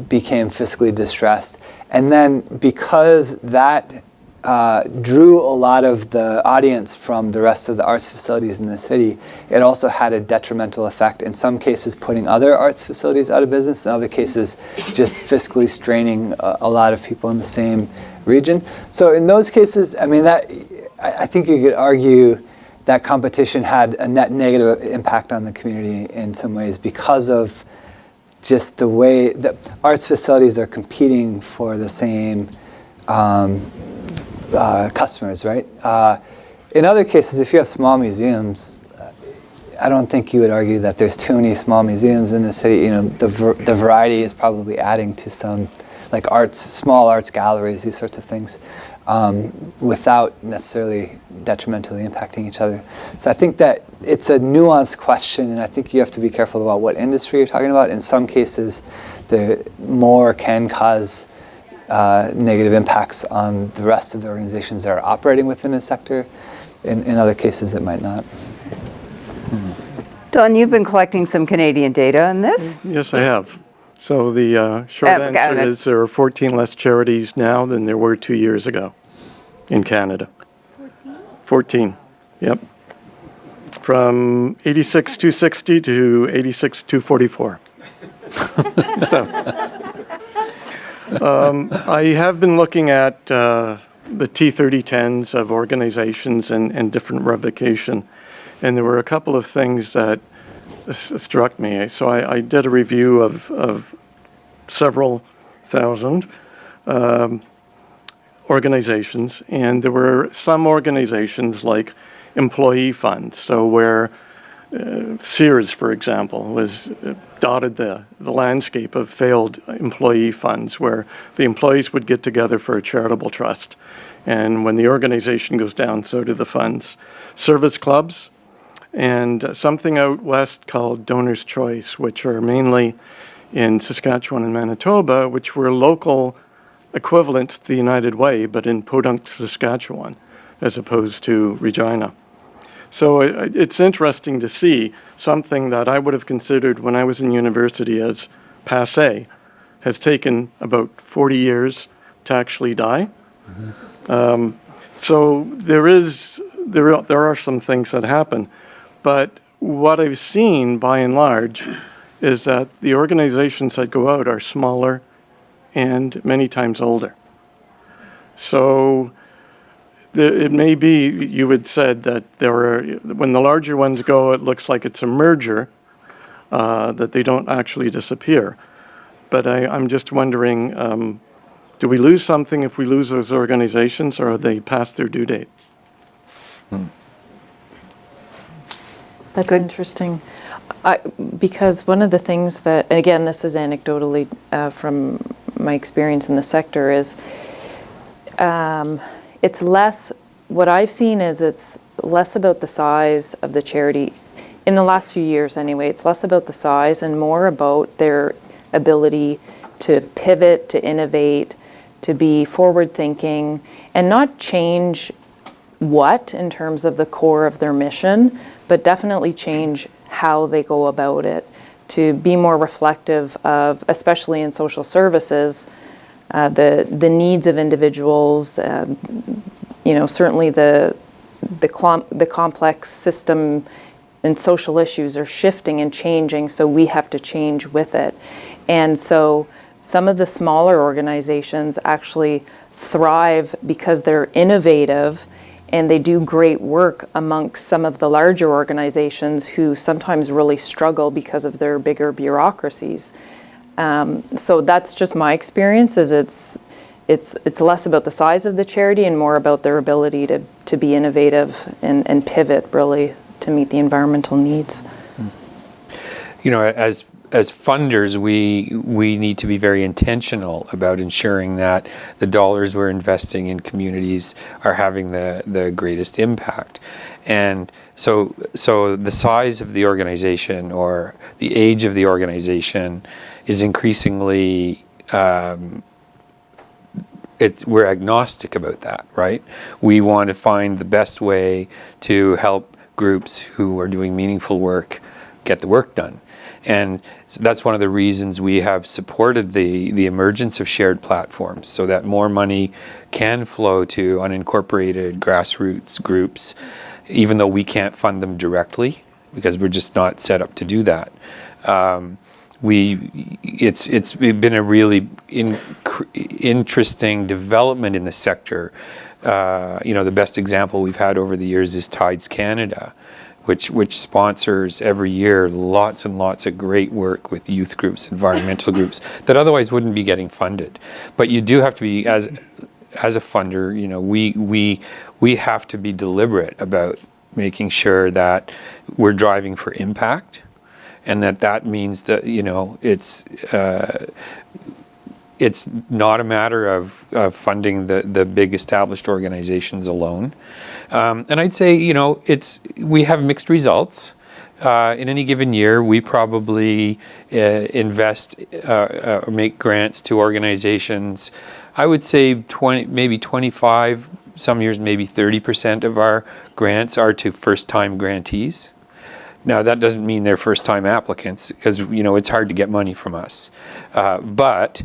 C: became fiscally distressed. And then because that drew a lot of the audience from the rest of the arts facilities in the city, it also had a detrimental effect, in some cases putting other arts facilities out of business, in other cases just fiscally straining a lot of people in the same region. So in those cases, I mean, I think you could argue that competition had a net negative impact on the community in some ways because of just the way that arts facilities are competing for the same customers, right? In other cases, if you have small museums, I don't think you would argue that there's too many small museums in the city. You know, the variety is probably adding to some, like small arts galleries, these sorts of things, without necessarily detrimentally impacting each other. So I think that it's a nuanced question, and I think you have to be careful about what industry you're talking about. In some cases, the more can cause negative impacts on the rest of the organizations that are operating within a sector. In other cases, it might not.
B: Don, you've been collecting some Canadian data on this.
K: Yes, I have. So the short answer is there are 14 less charities now than there were 2 years ago in Canada. 14, yep. From 86,260 to 86,244. So I have been looking at the T3010s of organizations and different revocation, and there were a couple of things that struck me. So I did a review of several thousand organizations, and there were some organizations like employee funds. So where Sears, for example, was dotted the landscape of failed employee funds, where the employees would get together for a charitable trust. And when the organization goes down, so do the funds. Service clubs, and something out west called Donor's Choice, which are mainly in Saskatchewan and Manitoba, which were local equivalent to the United Way, but in Podunk, Saskatchewan, as opposed to Regina. So it's interesting to see something that I would have considered when I was in university as passé has taken about 40 years to actually die. Mm-hmm. So there are some things that happen. But what I've seen, by and large, is that the organizations that go out are smaller and many times older. So it may be, you had said that when the larger ones go, it looks like it's a merger, that they don't actually disappear. But I'm just wondering, do we lose something if we lose those organizations, or are they past their due date?
E: That's interesting. Because one of the things that, again, this is anecdotally from my experience in the sector, is it's less, what I've seen is it's less about the size of the charity, in the last few years anyway, it's less about the size and more about their ability to pivot, to innovate, to be forward-thinking, and not change what in terms of the core of their mission, but definitely change how they go about it, to be more reflective of, especially in social services, the needs of individuals. Certainly the complex system and social issues are shifting and changing, so we have to change with it. And so some of the smaller organizations actually thrive because they're innovative and they do great work amongst some of the larger organizations who sometimes really struggle because of their bigger bureaucracies. So that's just my experience, is it's less about the size of the charity and more about their ability to be innovative and pivot really to meet the environmental needs.
D: As funders, we need to be very intentional about ensuring that the dollars we're investing in communities are having the greatest impact. And so the size of the organization or the age of the organization is increasingly, we're agnostic about that, right? We want to find the best way to help groups who are doing meaningful work get the work done. And so that's one of the reasons we have supported the emergence of shared platforms, so that more money can flow to unincorporated grassroots groups, even though we can't fund them directly because we're just not set up to do that. It's been a really interesting development in the sector. The best example we've had over the years is Tides Canada, which sponsors every year lots and lots of great work with youth groups, environmental groups that otherwise wouldn't be getting funded. But you do have to be, as a funder, we have to be deliberate about making sure that we're driving for impact, and that means that it's not a matter of funding the big established organizations alone. And I'd say, we have mixed results. In any given year, we probably invest or make grants to organizations. I would say 20, maybe 25, some years maybe 30% of our grants are to first-time grantees. Now, that doesn't mean they're first-time applicants, because it's hard to get money from us. But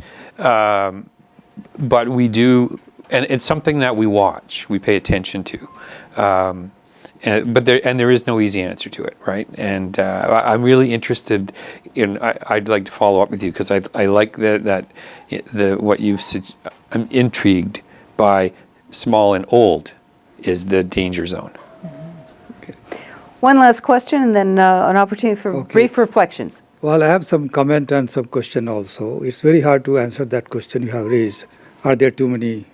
D: we do, and it's something that we watch, we pay attention to. But there is no easy answer to it, right? And I'm really interested in. I'd like to follow up with you because I like what you've said. I'm intrigued by small and old is the danger zone.
B: Okay. One last question, and then an opportunity for brief reflections.
L: Well, I have some comment and some question also. It's very hard to answer that question you have raised. Are there too many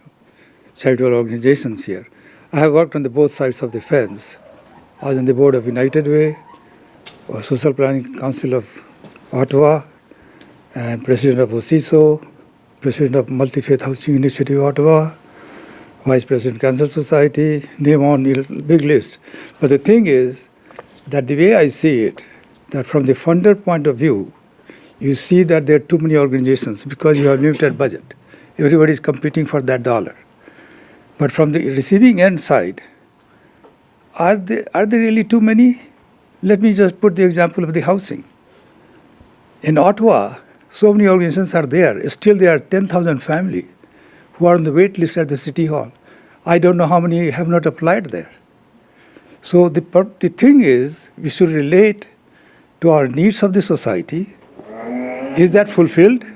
L: charitable organizations here? I have worked on both sides of the fence. I was on the board of United Way, or Social Planning Council of Ottawa, and president of OCISO, president of Multi-Faith Housing Initiative Ottawa, vice president Cancer Society, name on big list. But the thing is that the way I see it, that from the funder point of view, you see that there are too many organizations because you have limited budget. Everybody is competing for that dollar. But from the receiving end side, are there really too many? Let me just put the example of the housing. In Ottawa, so many organizations are there. Still, there are 10,000 families who are on the wait list at the City Hall. I don't know how many have not applied there. So the thing is, we should relate to our needs of the society. Is that fulfilled?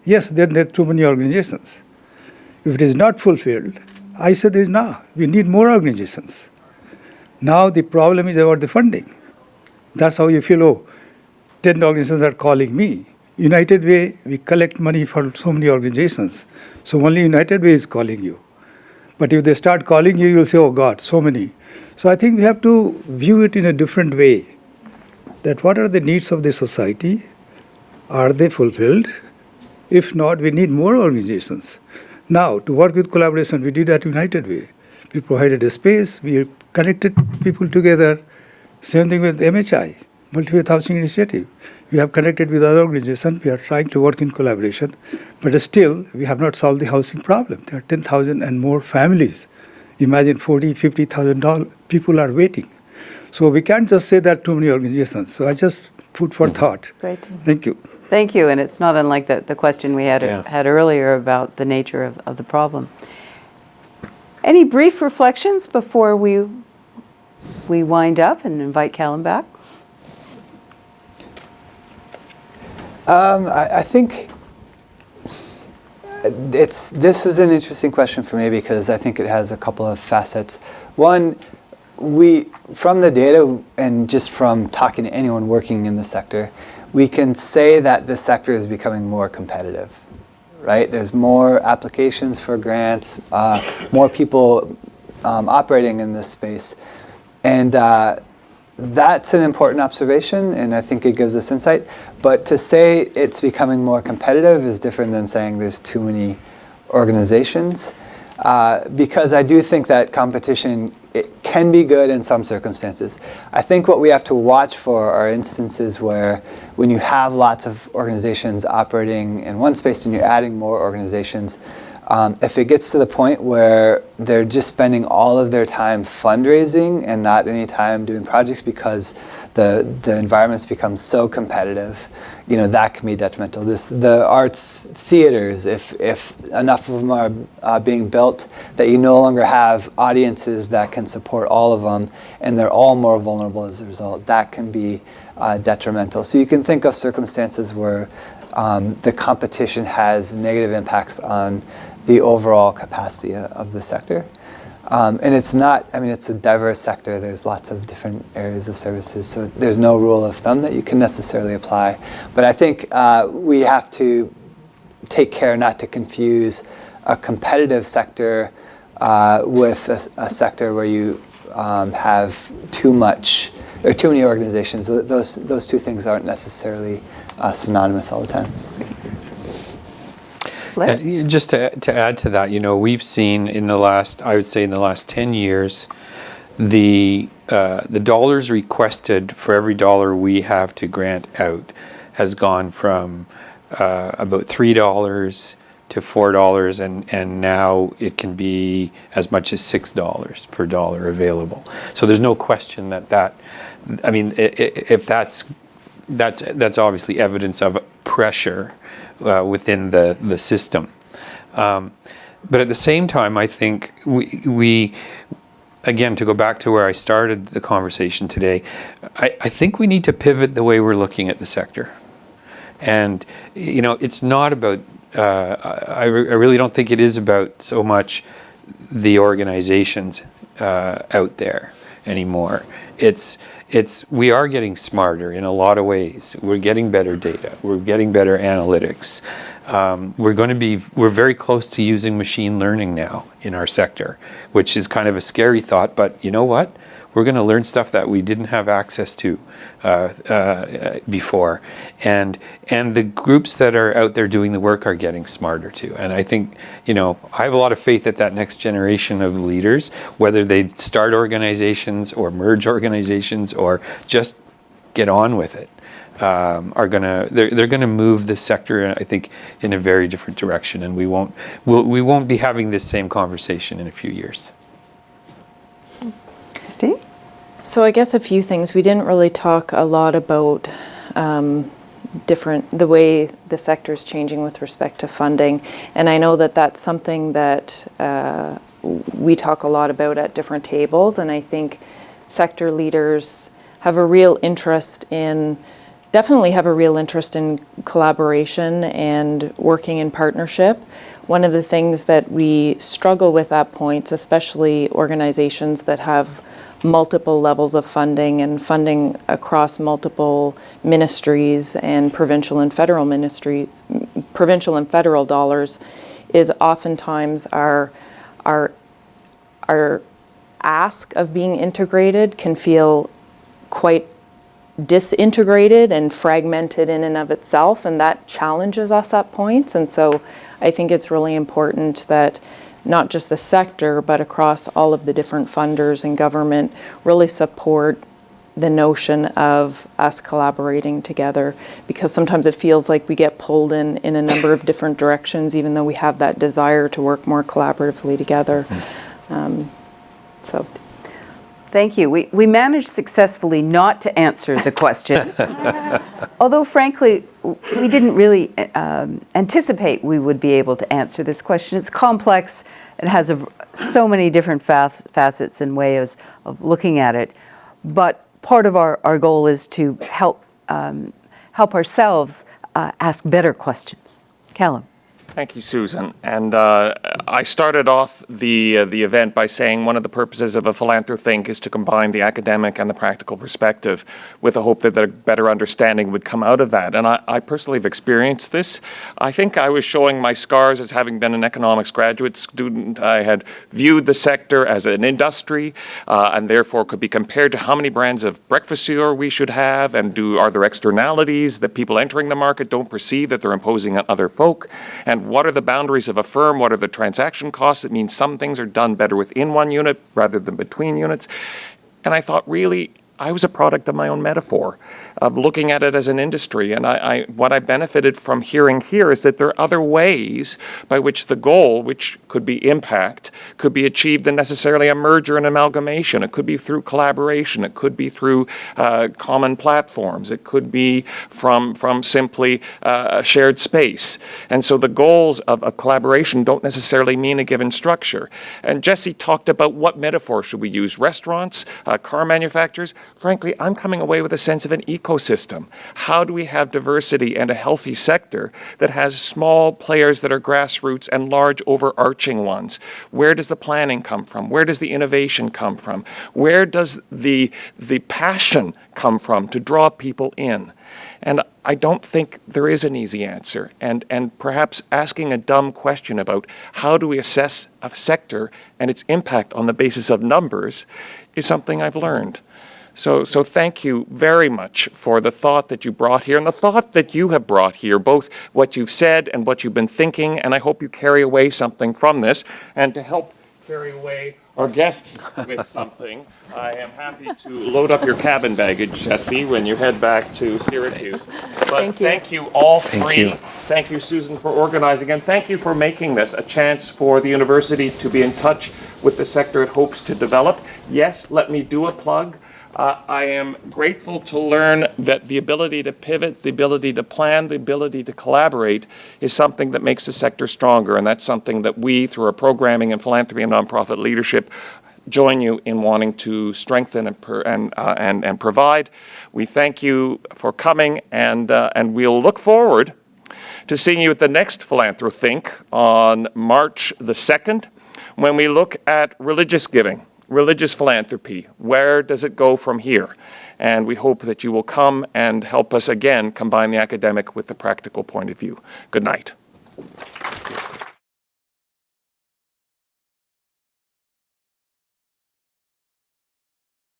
L: Yes, then there are too many organizations. If it is not fulfilled, I said we need more organizations. Now the problem is about the funding. That's how you feel, 10 organizations are calling me. United Way, we collect money for so many organizations. So only United Way is calling you. But if they start calling you, you'll say, oh God, so many. So I think we have to view it in a different way. that what are the needs of the society? Are they fulfilled? If not, we need more organizations. Now, to work with collaboration, we did that United Way. We provided a space, we connected people together. Same thing with MHI, Multi-Faith Housing Initiative. We have connected with other organizations, we are trying to work in collaboration, but still, we have not solved the housing problem. There are 10,000 and more families. Imagine 40, 50,000 people are waiting. So we can't just say that too many organizations. So I just put for thought.
B: Great.
L: Thank you.
B: Thank you, and it's not unlike the question we had earlier about the nature of the problem. Any brief reflections before we wind up and invite Callum back?
C: I think this is an interesting question for me because I think it has a couple of facets. One, from the data and just from talking to anyone working in the sector, we can say that the sector is becoming more competitive, right? There's more applications for grants, more people operating in this space. And that's an important observation, and I think it gives us insight. But to say it's becoming more competitive is different than saying there's too many organizations, because I do think that competition, it can be good in some circumstances. I think what we have to watch for are instances where when you have lots of organizations operating in one space and you're adding more organizations, if it gets to the point where they're just spending all of their time fundraising and not any time doing projects because the environment's become so competitive, that can be detrimental. The arts theaters, if enough of them are being built that you no longer have audiences that can support all of them and they're all more vulnerable as a result, that can be detrimental. So you can think of circumstances where the competition has negative impacts on the overall capacity of the sector. And it's a diverse sector. There's lots of different areas of services, so there's no rule of thumb that you can necessarily apply. But I think we have to take care not to confuse a competitive sector with a sector where you have too much or too many organizations. Those two things aren't necessarily synonymous all the time.
D: Just to add to that, we've seen in the last 10 years, the dollars requested for every dollar we have to grant out has gone from about $3 to $4, and now it can be as much as $6 per dollar available. So there's no question if that's obviously evidence of pressure within the system. But at the same time, I think we again, to go back to where I started the conversation today, I think we need to pivot the way we're looking at the sector. And, it's not about, I really don't think it is about so much the organizations out there anymore. We are getting smarter in a lot of ways. We're getting better data. We're getting better analytics. We're very close to using machine learning now in our sector, which is kind of a scary thought, but you know what? We're going to learn stuff that we didn't have access to before. And the groups that are out there doing the work are getting smarter too. And I think, I have a lot of faith that next generation of leaders, whether they start organizations or merge organizations or just get on with it, they're gonna move the sector, I think, in a very different direction, and we won't be having this same conversation in a few years.
B: Steve?
E: So I guess a few things. We didn't really talk a lot about the way the sector is changing with respect to funding, and I know that that's something that we talk a lot about at different tables, and I think sector leaders have a real interest in collaboration and working in partnership. One of the things that we struggle with at points, especially organizations that have multiple levels of funding and funding across multiple ministries and provincial and federal dollars, is oftentimes our ask of being integrated can feel quite disintegrated and fragmented in and of itself, and that challenges us at points. And so I think it's really important that not just the sector, but across all of the different funders and government really support the notion of us collaborating together, because sometimes it feels like we get pulled in a number of different directions, even though we have that desire to work more collaboratively together. So.
B: Thank you. We managed successfully not to answer the question, although frankly, we didn't really anticipate we would be able to answer this question. It's complex. It has so many different facets and ways of looking at it. But part of our goal is to help ourselves ask better questions. Callum.
A: Thank you, Susan. And I started off the event by saying one of the purposes of a PhilanthroTHINK is to combine the academic and the practical perspective with the hope that a better understanding would come out of that. And I personally have experienced this. I think I was showing my scars as having been an economics graduate student. I had viewed the sector as an industry and therefore could be compared to how many brands of breakfast cereal we should have, and are there externalities that people entering the market don't perceive that they're imposing on other folk, and what are the boundaries of a firm? What are the transaction costs? It means some things are done better within one unit rather than between units. And I thought, really, I was a product of my own metaphor, of looking at it as an industry. And what I benefited from hearing here is that there are other ways by which the goal, which could be impact, could be achieved than necessarily a merger and amalgamation. It could be through collaboration. It could be through common platforms. It could be from simply a shared space. And so the goals of collaboration don't necessarily mean a given structure. And Jesse talked about what metaphor should we use: restaurants, car manufacturers. Frankly, I'm coming away with a sense of an ecosystem. How do we have diversity and a healthy sector that has small players that are grassroots and large overarching ones? Where does the planning come from? Where does the innovation come from? Where does the passion come from to draw people in? And I don't think there is an easy answer. And perhaps asking a dumb question about how do we assess a sector and its impact on the basis of numbers is something I've learned. So thank you very much for the thought that you brought here and the thought that you have brought here, both what you've said and what you've been thinking, and I hope you carry away something from this. And to help carry away our guests with something, I am happy to load up your cabin baggage, Jesse, when you head back to Syracuse. But thank you all three.
D: Thank you.
A: Thank you, Susan, for organizing, and thank you for making this a chance for the university to be in touch with the sector it hopes to develop. Yes, let me do a plug. I am grateful to learn that the ability to pivot, the ability to plan, the ability to collaborate is something that makes the sector stronger, and that's something that we, through our programming in philanthropy and nonprofit leadership, join you in wanting to strengthen and provide. We thank you for coming, and we'll look forward to seeing you at the next PhilanthroTHINK on March the 2nd, when we look at religious giving. Religious philanthropy, where does it go from here? And we hope that you will come and help us again combine the academic with the practical point of view. Good night.